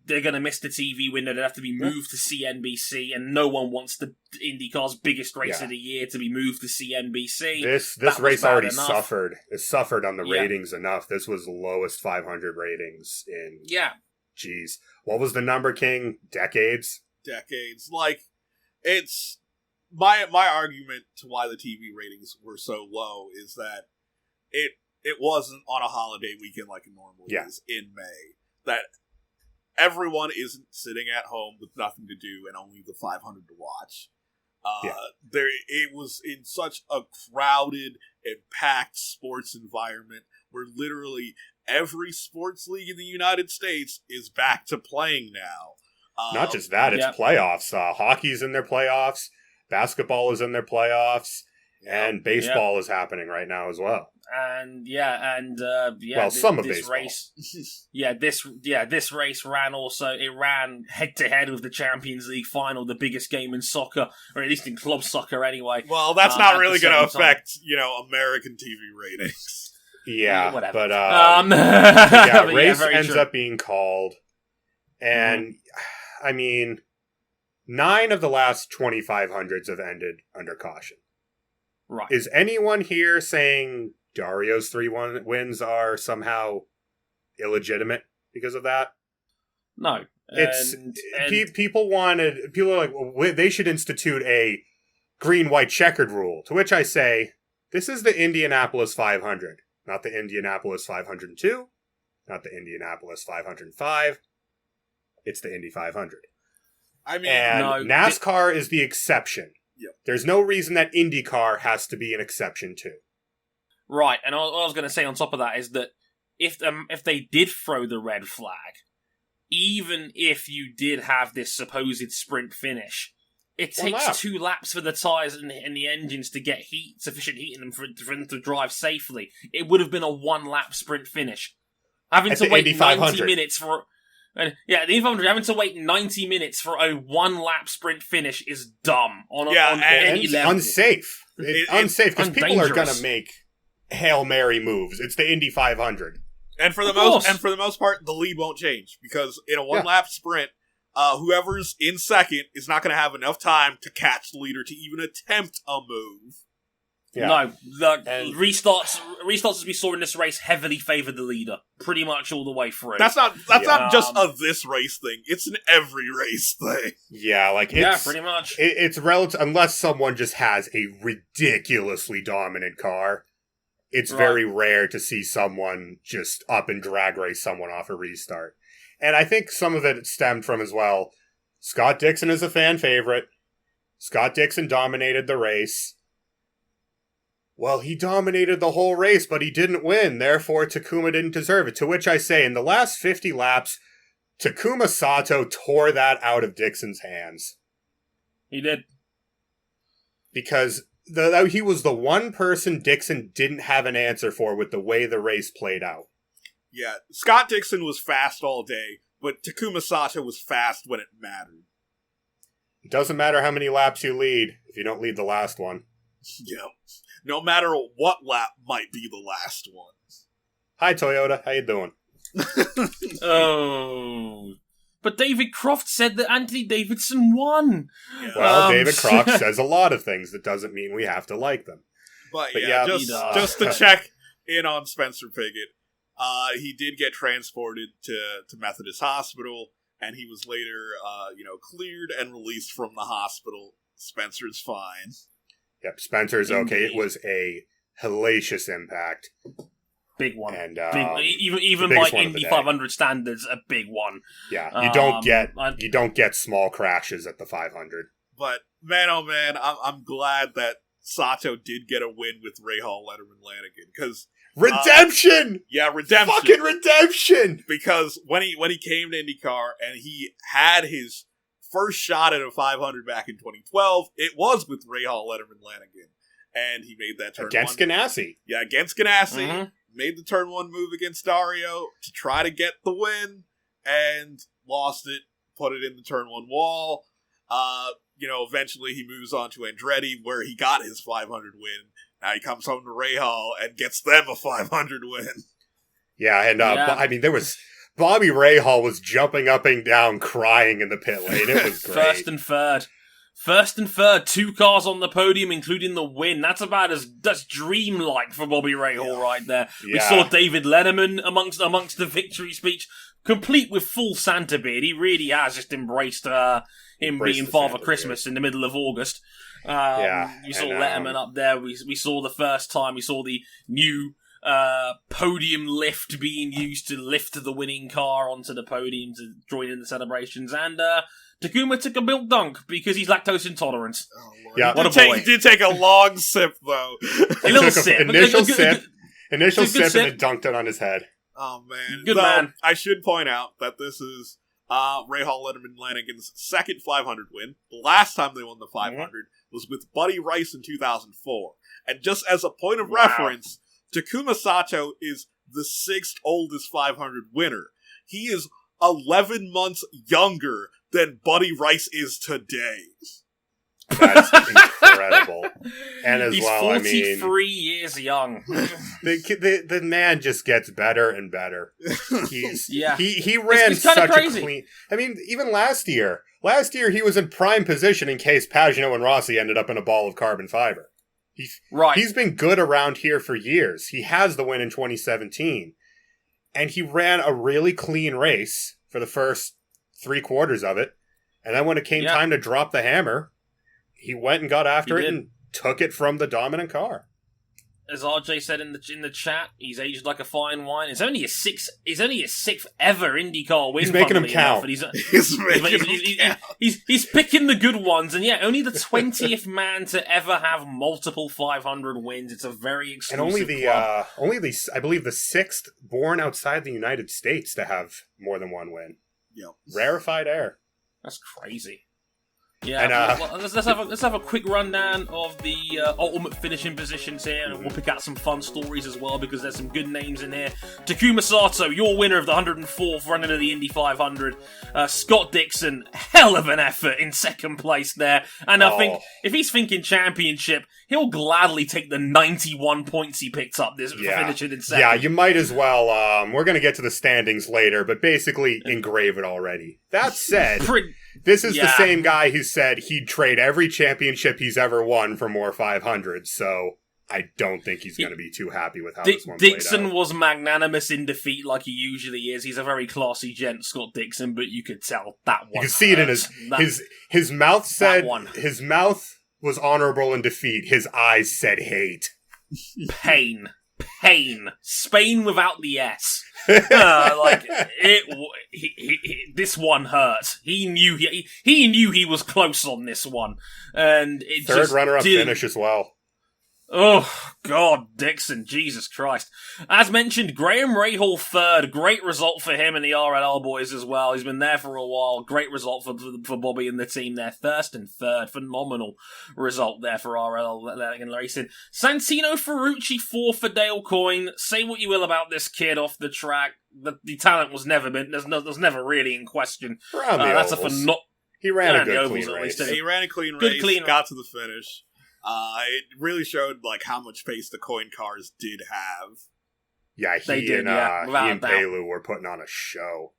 S1: they're going to miss the TV window. They'll have to be moved to CNBC, and no one wants the IndyCar's biggest race of the year to be moved to CNBC.
S3: This race already suffered. It suffered on the ratings enough. This was the lowest 500 ratings in...
S1: Yeah.
S3: Jeez. What was the number, King? Decades?
S2: Like, it's... My argument to why the TV ratings were so low is that it wasn't on a holiday weekend like it normally is in May. That everyone isn't sitting at home with nothing to do and only the 500 to watch. It was in such a crowded and packed sports environment where literally every sports league in the United States is back to playing now.
S3: Not just that, it's playoffs. Hockey's in their playoffs, basketball is in their playoffs, and baseball is happening right now as well.
S1: And
S3: some of
S1: this
S3: baseball.
S1: Race, this race ran head to head with the Champions League final, the biggest game in soccer, or at least in club soccer anyway.
S2: Well, that's not really going to affect, American TV ratings.
S3: Yeah,
S1: whatever.
S3: But race ends up being called, and I mean, 9 of the last 2,500s have ended under caution.
S1: Right.
S3: Is anyone here saying Dario's 3 wins are somehow illegitimate because of that?
S1: No.
S3: People are like, well, they should institute a green-white checkered rule, to which I say, this is the Indianapolis 500, not the Indianapolis 502, not the Indianapolis 505. It's the Indy 500. NASCAR is the exception.
S2: Yep.
S3: There's no reason that IndyCar has to be an exception too.
S1: Right, and what I was going to say on top of that is that if they did throw the red flag, even if you did have this supposed sprint finish, it takes 2 laps for the tyres and the engines to get sufficient heat in them for them to drive safely. It would have been a 1-lap sprint finish. Having to wait 90 minutes for... the Indy 500, having to wait 90 minutes for a 1-lap sprint finish is dumb on any level.
S3: Unsafe. It's unsafe because people are going to make Hail Mary moves. It's the Indy 500.
S2: And for the most part, the lead won't change because in a 1-lap sprint, whoever's in second is not going to have enough time to catch the leader to even attempt a move.
S1: Yeah. No, the restarts as we saw in this race heavily favoured the leader, pretty much all the way through.
S2: That's not just a this race thing. It's an every race thing.
S3: Yeah, pretty much. It's relative unless someone just has a ridiculously dominant car. It's very rare to see someone just up and drag race someone off a restart. And I think some of it stemmed from as well. Scott Dixon is a fan favorite. Scott Dixon dominated the race. Well, he dominated the whole race, but he didn't win. Therefore, Takuma didn't deserve it. To which I say, in the last 50 laps, Takuma Sato tore that out of Dixon's hands.
S1: He did.
S3: Because he was the one person Dixon didn't have an answer for with the way the race played out.
S2: Yeah, Scott Dixon was fast all day, but Takuma Sato was fast when it mattered.
S3: It doesn't matter how many laps you lead if you don't lead the last one.
S2: Yeah. No matter what lap might be the last one.
S3: Hi, Toyota. How you doing?
S1: Oh. But David Croft said that Anthony Davidson won.
S3: Yeah. Well, David Croft says a lot of things. That doesn't mean we have to like them.
S2: But just to check in on Spencer Pigot, he did get transported to Methodist Hospital, and he was later, cleared and released from the hospital. Spencer's fine.
S3: Yep, Spencer's okay. It was a hellacious impact.
S1: Big one.
S3: And
S1: even by Indy 500 standards, a big one.
S3: Yeah, you don't get small crashes at the 500.
S2: But man, oh man, I'm glad that Sato did get a win with Rahal Letterman Lanigan because
S3: redemption.
S2: Redemption.
S3: Fucking redemption.
S2: Because when he came to IndyCar and he had his first shot at a 500 back in 2012, it was with Rahal Letterman Lanigan, and he made that turn
S3: against Ganassi.
S2: Yeah, against Ganassi. Mm-hmm. Made the turn 1 move against Dario to try to get the win, and lost it, put it in the turn 1 wall. Eventually he moves on to Andretti, where he got his 500 win. Now he comes home to Rahal and gets them a 500 win.
S3: Yeah, and there was... Bobby Rahal was jumping up and down, crying in the pit lane. It was great.
S1: First and third, 2 cars on the podium, including the win. That's dreamlike for Bobby Rahal right there. Yeah. We saw David Letterman amongst the victory speech, complete with full Santa beard. He really has just embraced him being Father Santa Christmas beard in the middle of August. We saw Letterman up there. We saw the first time. We saw the new podium lift being used to lift the winning car onto the podium to join in the celebrations, and Takuma took a milk dunk because he's lactose intolerant.
S2: Oh,
S3: yeah,
S2: what a boy. He did take a long sip, though.
S1: A little sip.
S3: Initial sip, and then
S1: sip.
S3: dunked it on his head.
S2: Oh, man.
S1: Good man.
S2: I should point out that this is Ray Hall Letterman Lanigan's second 500 win. The last time they won the 500 was with Buddy Rice in 2004. And just as a point of reference, Takuma Sato is the 6th oldest 500 winner. He is 11 months younger than Buddy Rice is today.
S3: That's incredible. And as
S1: he's
S3: well,
S1: 43 years young.
S3: The man just gets better and better. He ran
S1: it's
S3: such
S1: crazy.
S3: a clean. I mean, even last year he was in prime position in case Pagenaud and Rossi ended up in a ball of carbon fiber. He's been good around here for years. He has the win in 2017, and he ran a really clean race for the first 3/4 of it. And then when it came time to drop the hammer, he went and got after it and took it from the dominant car.
S1: As RJ said in the chat, he's aged like a fine wine. It's only his sixth ever IndyCar win.
S3: He's making him count.
S1: He's picking the good ones, and only the 20th man to ever have multiple 500 wins. It's a very exclusive.
S3: And only the I believe the 6th born outside the United States to have more than one win.
S2: Yep.
S3: Rarefied air.
S1: That's crazy. Yeah, and, let's have a quick rundown of the ultimate finishing positions here, and we'll pick out some fun stories as well because there's some good names in here. Takuma Sato, your winner of the 104th running of the Indy 500. Scott Dixon, hell of an effort in second place there, and I think if he's thinking championship, he'll gladly take the 91 points he picked up this for finishing in second.
S3: Yeah, you might as well. We're going to get to the standings later, but basically engrave it already. That said, this is the same guy who said he'd trade every championship he's ever won for more 500s, so I don't think he's going to be too happy with how this one played out.
S1: Dixon was magnanimous in defeat like he usually is. He's a very classy gent, Scott Dixon, but you could tell that one.
S3: You could see it in his mouth said his mouth was honorable in defeat. His eyes said hate.
S1: Pain. Spain without the S. This one hurt. He knew he was close on this one, and it
S3: third runner-up finish as well.
S1: Oh, God, Dixon, Jesus Christ. As mentioned, Graham Rahal third. Great result for him and the RLL boys as well. He's been there for a while. Great result for Bobby and the team there. First and third. Phenomenal result there for RLL Racing. Santino Ferrucci fourth for Dale Coyne. Say what you will about this kid off the track. The talent was never really in question.
S3: That's he ran a good clean race.
S2: He ran a clean race, got to the finish. It really showed how much pace the Coyne cars did have.
S3: Yeah, he and Belu were putting on a show.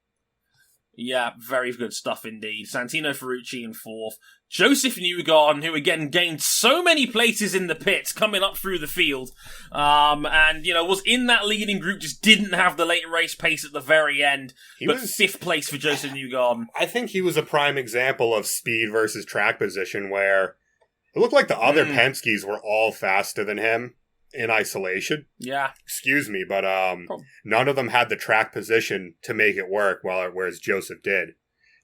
S1: Yeah, very good stuff indeed. Santino Ferrucci in fourth. Joseph Newgarden, who again gained so many places in the pits coming up through the field, and was in that leading group, just didn't have the late race pace at the very end. But fifth place for Joseph Newgarden.
S3: I think he was a prime example of speed versus track position where it looked like the other Penske's were all faster than him in isolation.
S1: Yeah.
S3: Excuse me, but none of them had the track position to make it work, whereas Joseph did.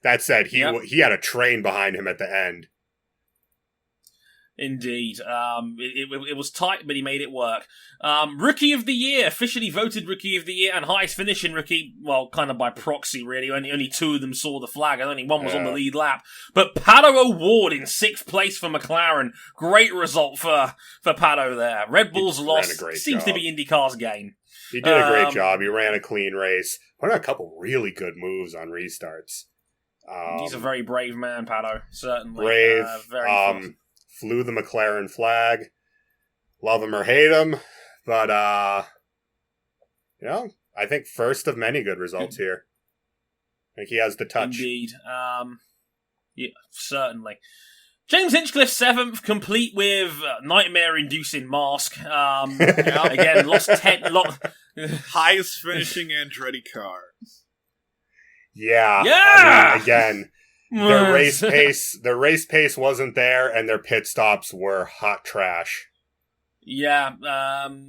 S3: That said, he had a train behind him at the end.
S1: Indeed. It was tight, but he made it work. Rookie of the Year, officially voted Rookie of the Year, and highest finishing rookie, well, kind of by proxy, really. Only two of them saw the flag, and only one was on the lead lap. But Pato O'Ward in sixth place for McLaren. Great result for Pato there. Red Bull's loss seems to be IndyCar's game.
S3: He did a great job. He ran a clean race. Put on a couple really good moves on restarts.
S1: He's a very brave man, Pato. Certainly.
S3: Brave. Flew the McLaren flag. Love him or hate him. But, I think first of many good results here. I think he has the touch.
S1: Indeed. Yeah, certainly. James Hinchcliffe, seventh, complete with nightmare-inducing mask. Again, lost 10...
S2: Highest finishing Andretti car.
S3: Yeah! I mean, again... Their race pace wasn't there, and their pit stops were hot trash.
S1: Yeah,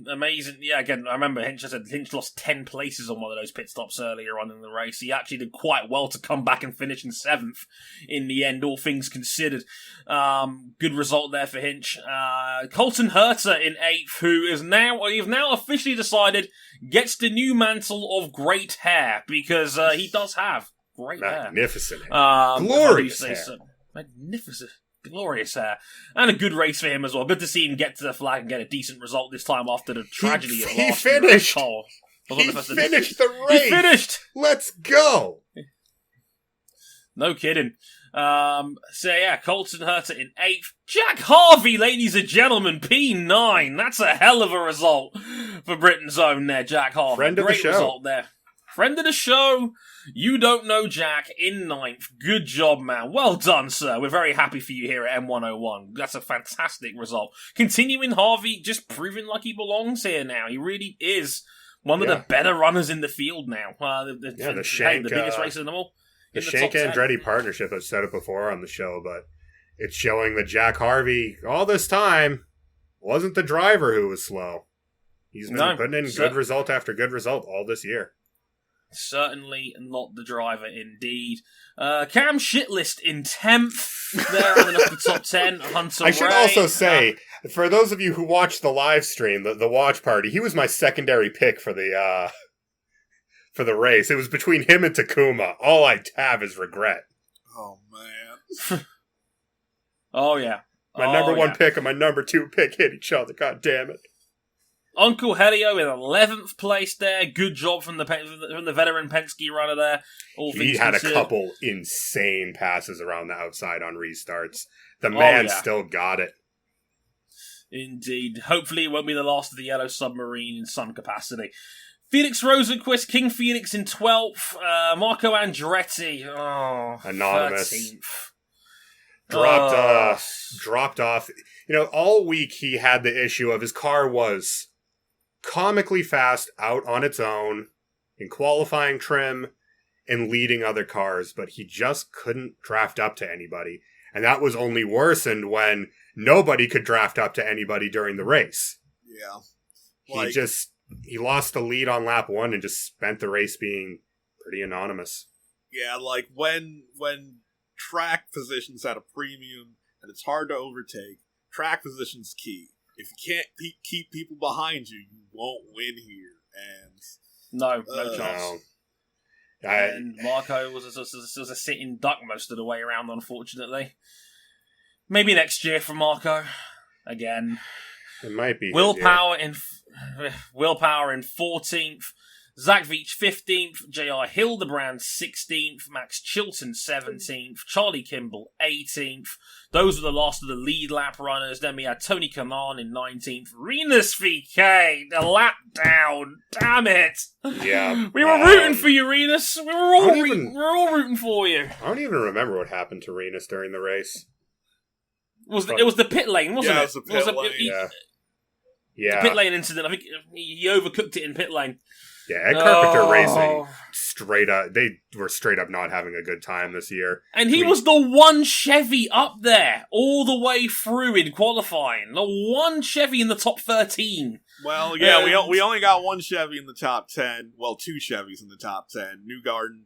S1: amazing. Yeah, again, I remember Hinch lost 10 places on one of those pit stops earlier on in the race. He actually did quite well to come back and finish in 7th in the end, all things considered. Good result there for Hinch. Colton Herta in 8th, you've now officially decided gets the new mantle of great hair, because he does have great hair.
S3: Magnificent hair. Glorious hair. So.
S1: Magnificent. Glorious hair. And a good race for him as well. Good to see him get to the flag and get a decent result this time after the tragedy of last year.
S3: He finished the race.
S1: He finished.
S3: Let's go.
S1: No kidding. Colton Herta in 8th. Jack Harvey, ladies and gentlemen, P9. That's a hell of a result for Britain's own there, Jack Harvey.
S3: Friend of the show.
S1: Great result there. Friend of the show. You don't know Jack in 9th. Good job, man. Well done, sir. We're very happy for you here at M101. That's a fantastic result. Continuing Harvey, just proving like he belongs here now. He really is one of the better runners in the field now. The Shank, the biggest racer in them all.
S3: The Shank Andretti partnership, I've said it before on the show, but it's showing that Jack Harvey, all this time, wasn't the driver who was slow. He's been putting in good result after good result all this year.
S1: Certainly not the driver, indeed. Cam Shitlist in 10th. There, running up the top 10. Hunter
S3: I should also say, for those of you who watched the live stream, the watch party, he was my secondary pick for the race. It was between him and Takuma. All I have is regret.
S2: Oh, man.
S1: Oh, yeah.
S3: My number one pick and my number 2 pick hit each other. God damn it.
S1: Uncle Helio in 11th place there. Good job from the veteran Penske runner there.
S3: He had a couple insane passes around the outside on restarts. The man still got it.
S1: Indeed. Hopefully it won't be the last of the Yellow Submarine in some capacity. Felix Rosenquist, King Felix in 12th. Marco Andretti,
S3: anonymous.
S1: 13th.
S3: Dropped off. All week he had the issue of his car was comically fast out on its own in qualifying trim and leading other cars, but he just couldn't draft up to anybody. And that was only worsened when nobody could draft up to anybody during the race.
S2: Yeah.
S3: He lost the lead on lap 1 and just spent the race being pretty anonymous.
S2: Yeah, like when track position's at a premium and it's hard to overtake, track position's key. If you can't keep people behind you, you won't win here. And
S1: no chance.
S3: No.
S1: And Marco was a sitting duck most of the way around, unfortunately. Maybe next year for Marco. Again.
S3: It might be.
S1: Willpower in 14th. Zach Veach 15th, J.R. Hildebrand 16th, Max Chilton 17th, Charlie Kimball 18th. Those were the last of the lead lap runners. Then we had Tony Kanaan in 19th, Rinus VK, the lap down. Damn it!
S3: Yeah,
S1: we were rooting for you, Rinus. We were all rooting for you.
S3: I don't even remember what happened to Rinus during the race.
S1: It was the pit lane, wasn't it?
S2: It was the pit lane.
S3: Yeah.
S1: The pit lane incident. I think he overcooked it in pit lane.
S3: Yeah, Ed Carpenter Racing, they were straight up not having a good time this year.
S1: And he was the one Chevy up there all the way through in qualifying. The one Chevy in the top 13.
S2: Well, yeah, we only got one Chevy in the top 10. Well, 2 Chevys in the top 10. Newgarden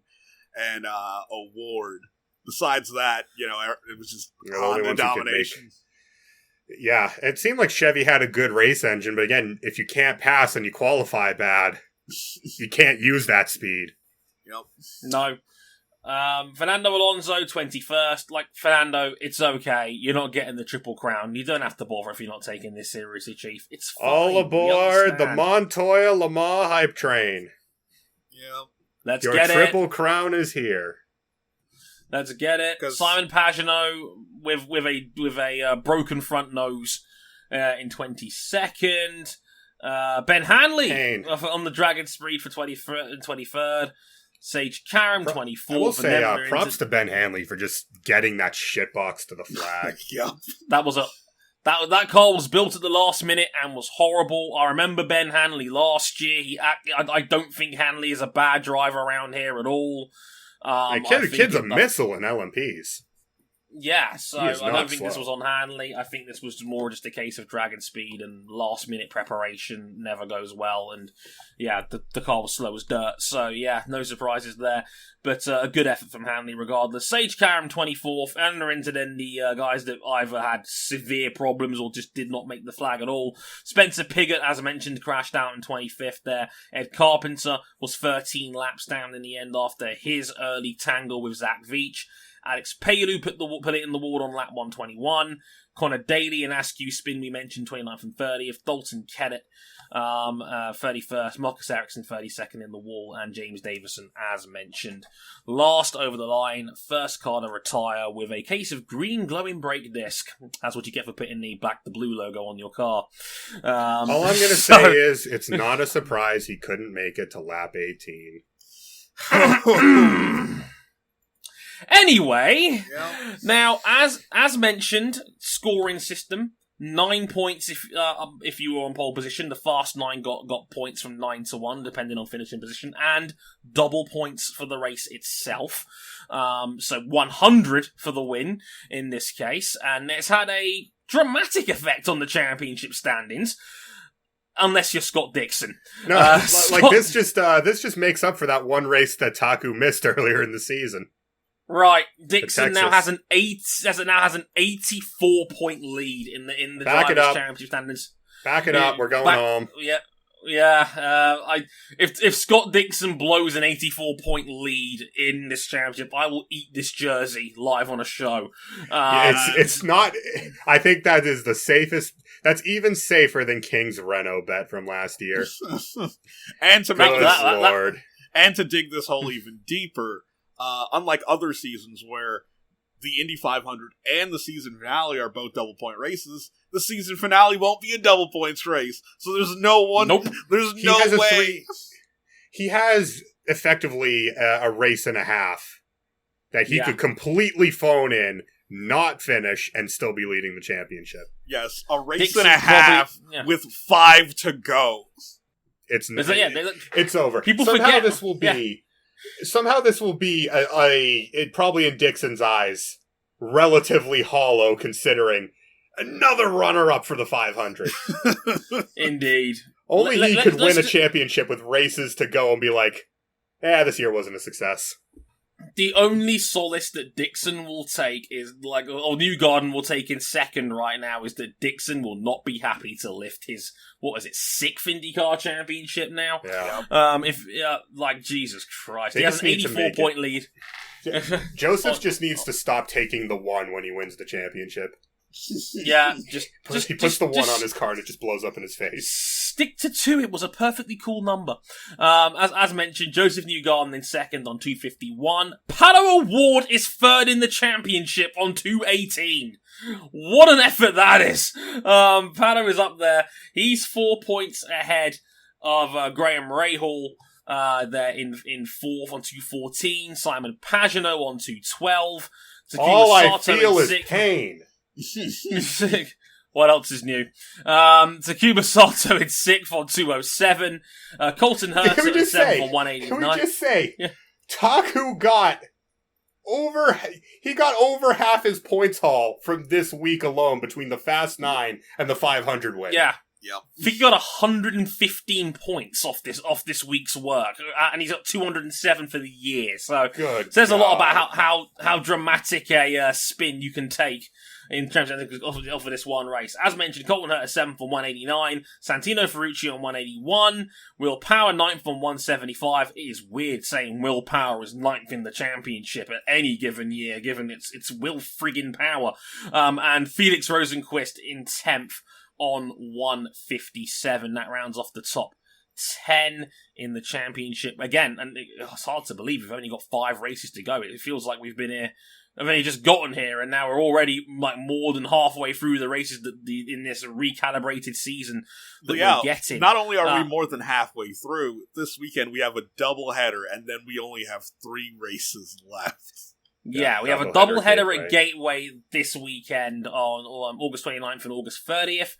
S2: and Award. Besides that, it was just Honda domination.
S3: Yeah, it seemed like Chevy had a good race engine, but again, if you can't pass and you qualify bad, you can't use that speed.
S2: Yep.
S1: No. Fernando Alonso, 21st. Like, Fernando, it's okay. You're not getting the Triple Crown. You don't have to bother if you're not taking this seriously, Chief. It's fine.
S3: All aboard the Montoya Le Mans hype train.
S2: Yep.
S1: Let's
S3: get it. Your Triple Crown is here.
S1: Let's get it. Simon Pagenaud with a broken front nose in 22nd. Ben Hanley on the Dragon Speed for 23rd. Sage Karam, 24th.
S3: I will say props to Ben Hanley for just getting that shitbox to the flag.
S2: Yeah.
S1: That car was built at the last minute and was horrible. I remember Ben Hanley last year. I don't think Hanley is a bad driver around here at all.
S3: Kid's a missile in LMPs.
S1: Yeah, so
S3: He
S1: I
S3: is
S1: don't
S3: not
S1: think
S3: slow.
S1: this was on Hanley. I think this was more just a case of dragging speed and last-minute preparation never goes well. And yeah, the car was slow as dirt. So yeah, no surprises there. But a good effort from Hanley regardless. Sage Karam 24th, and they're into then the guys that either had severe problems or just did not make the flag at all. Spencer Piggott, as I mentioned, crashed out in 25th there. Ed Carpenter was 13 laps down in the end after his early tangle with Zach Veach. Alex Palou put it in the wall on lap 121. Conor Daly and Askew Spin, we mentioned, 29th and 30th. Dalton Kellett, 31st. Marcus Ericsson, 32nd in the wall. And James Davison, as mentioned. Last over the line, first car to retire with a case of green glowing brake disc. That's what you get for putting the black the blue logo on your car.
S3: All I'm going to say is, it's not a surprise he couldn't make it to lap 18.
S1: Anyway, now as mentioned, scoring system 9 points if you were on pole position. The fast 9 got points from 9 to 1 depending on finishing position, and double points for the race itself. So 100 for the win in this case, and it's had a dramatic effect on the championship standings. Unless you're Scott Dixon.
S3: No, this just makes up for that one race that Taku missed earlier in the season.
S1: Right, Dixon now has an 84-point lead in the Drivers' Championship standings.
S3: Back it up, we're going home.
S1: If Scott Dixon blows an 84-point lead in this championship, I will eat this jersey live on a show.
S3: It's not. I think that is the safest. That's even safer than King's Renault bet from last year.
S2: And to make
S3: Lord.
S2: And to dig this hole even deeper. Unlike other seasons where the Indy 500 and the season finale are both double point races, the season finale won't be a double points race. So there's no one.
S1: Nope.
S2: There's no way.
S3: He has effectively a race and a half that he could completely phone in, not finish, and still be leading the championship.
S2: Yes, a race
S1: Dixon
S2: and a half with 5 to go.
S3: It's over.
S1: People
S3: Somehow
S1: forget
S3: this will be. Somehow this will be it probably in Dixon's eyes, relatively hollow considering another runner-up for the 500.
S1: Indeed.
S3: Only he could win a championship with races to go and be like, this year wasn't a success.
S1: The only solace that Dixon will take is, or Newgarden will take in second right now, is that Dixon will not be happy to lift his, 6th IndyCar championship now?
S3: Yeah.
S1: Jesus Christ. He has an 84-point lead.
S3: Joseph just needs to stop taking the 1 when he wins the championship.
S1: Yeah,
S3: he puts the 1 on his car and it just blows up in his face.
S1: Stick to 2. It was a perfectly cool number. As mentioned, Joseph Newgarden in second on 251. Pato O'Ward is third in the championship on 218. What an effort that is! Pato is up there. He's 4 points ahead of Graham Rahal. There in 4th on 214. Simon Pagenaud on 212.
S3: All I feel is pain.
S1: What else is new? Takuma Sato in 6th on 207. Colton Hurst in 7th on 189.
S3: Can we just say, Taku got over half his points haul from this week alone between the Fast 9 and the 500 win.
S1: Yeah.
S2: Yep.
S1: I think he got 115 points off this week's work, and he's got 207 for the year. So
S3: good.
S1: Says a lot about how dramatic a spin you can take in terms of this one race. As mentioned, Colton Hurst 7th on 189, Santino Ferrucci on 181, Will Power 9th on 175. It is weird saying Will Power is 9th in the championship at any given year, given it's Will friggin' Power. And Felix Rosenquist in 10th on 157. That rounds off the top 10 in the championship. Again, and it's hard to believe we've only got 5 races to go. It feels like we've only just gotten here, and now we're already more than halfway through the races in this recalibrated season that we're getting.
S2: Not only are we more than halfway through, this weekend we have a double header, and then we only have 3 races left.
S1: Yeah, we have a doubleheader at Gateway this weekend on August 29th and August 30th.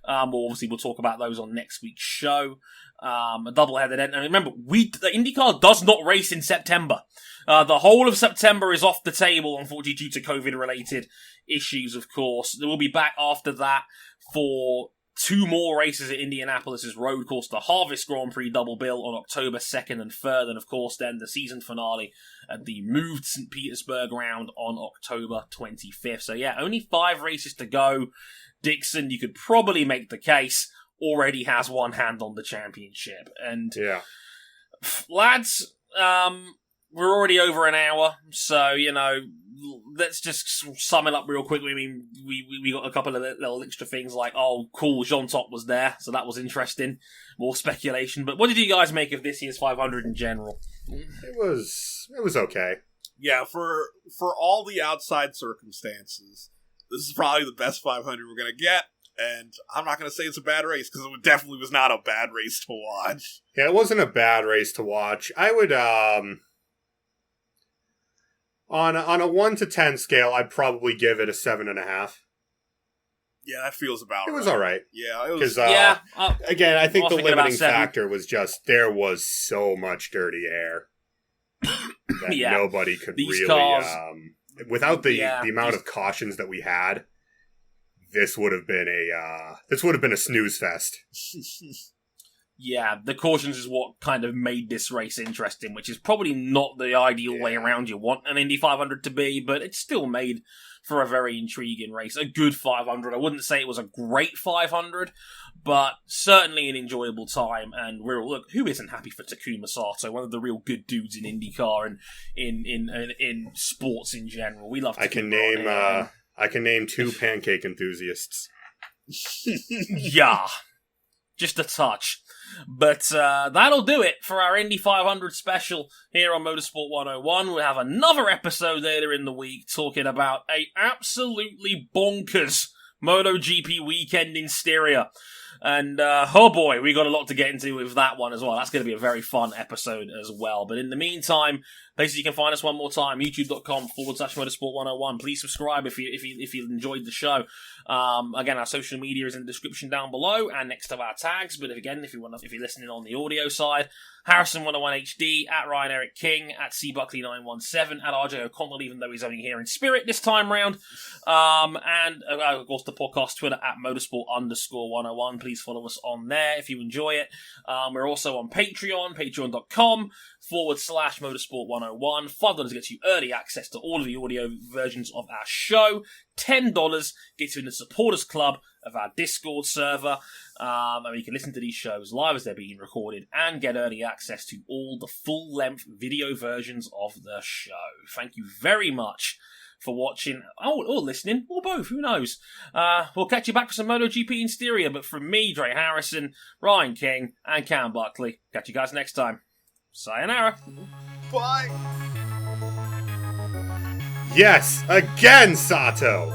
S1: We'll talk about those on next week's show. A doubleheader then. And remember, the IndyCar does not race in September. The whole of September is off the table, unfortunately, due to COVID-related issues, of course. We'll be back after that for 2 more races at Indianapolis' road course, the Harvest Grand Prix double bill on October 2nd and 3rd, and of course then the season finale at the moved St. Petersburg round on October 25th. So yeah, only 5 races to go. Dixon, you could probably make the case, already has one hand on the championship. And
S3: yeah,
S1: lads, we're already over an hour, so, let's just sum it up real quickly. I mean, we got a couple of little extra things like, oh, cool, Jean Top was there, so that was interesting. More speculation. But what did you guys make of this year's 500 in general?
S3: It was okay.
S2: Yeah, for all the outside circumstances, this is probably the best 500 we're going to get. And I'm not going to say it's a bad race, because it definitely was not a bad race to watch.
S3: Yeah, it wasn't a bad race to watch. I would, on a 1 to 10 scale, I'd probably give it a 7.5.
S2: Yeah, that feels about right.
S3: It was all right.
S2: Yeah, it was.
S3: Again, I think the limiting factor was just there was so much dirty air that nobody could really.
S1: Cars,
S3: without the amount of cautions that we had, this would have been a snooze fest.
S1: Yeah, the cautions is what kind of made this race interesting, which is probably not the ideal way around you want an Indy 500 to be, but it's still made for a very intriguing race. A good 500. I wouldn't say it was a great 500, but certainly an enjoyable time. And who isn't happy for Takuma Sato, one of the real good dudes in IndyCar and in sports in general. We love Takuma.
S3: I can name 2 pancake enthusiasts.
S1: Yeah. Just a touch. But that'll do it for our Indy 500 special here on Motorsport 101. We'll have another episode later in the week talking about a absolutely bonkers MotoGP weekend in Styria. And, oh boy, we got a lot to get into with that one as well. That's going to be a very fun episode as well. But in the meantime, places you can find us one more time, youtube.com/motorsport101. Please subscribe if you enjoyed the show. Again, our social media is in the description down below and next to our tags. But if you're listening on the audio side, Harrison101HD, at Ryan Eric King, at CBuckley917, at RJ O'Connell, even though he's only here in spirit this time round. And of course the podcast Twitter at Motorsport_101. Please follow us on there if you enjoy it. We're also on Patreon, patreon.com/Motorsport101. $5 gets you early access to all of the audio versions of our show. $10 gets you in the supporters club of our Discord server. And you can listen to these shows live as they're being recorded and get early access to all the full-length video versions of the show. Thank you very much for watching, or listening, or both, who knows. We'll catch you back for some MotoGP in Styria, but from me, Dre Harrison, Ryan King, and Cam Buckley, catch you guys next time. Sayonara.
S2: Bye.
S3: Yes, again, Sato!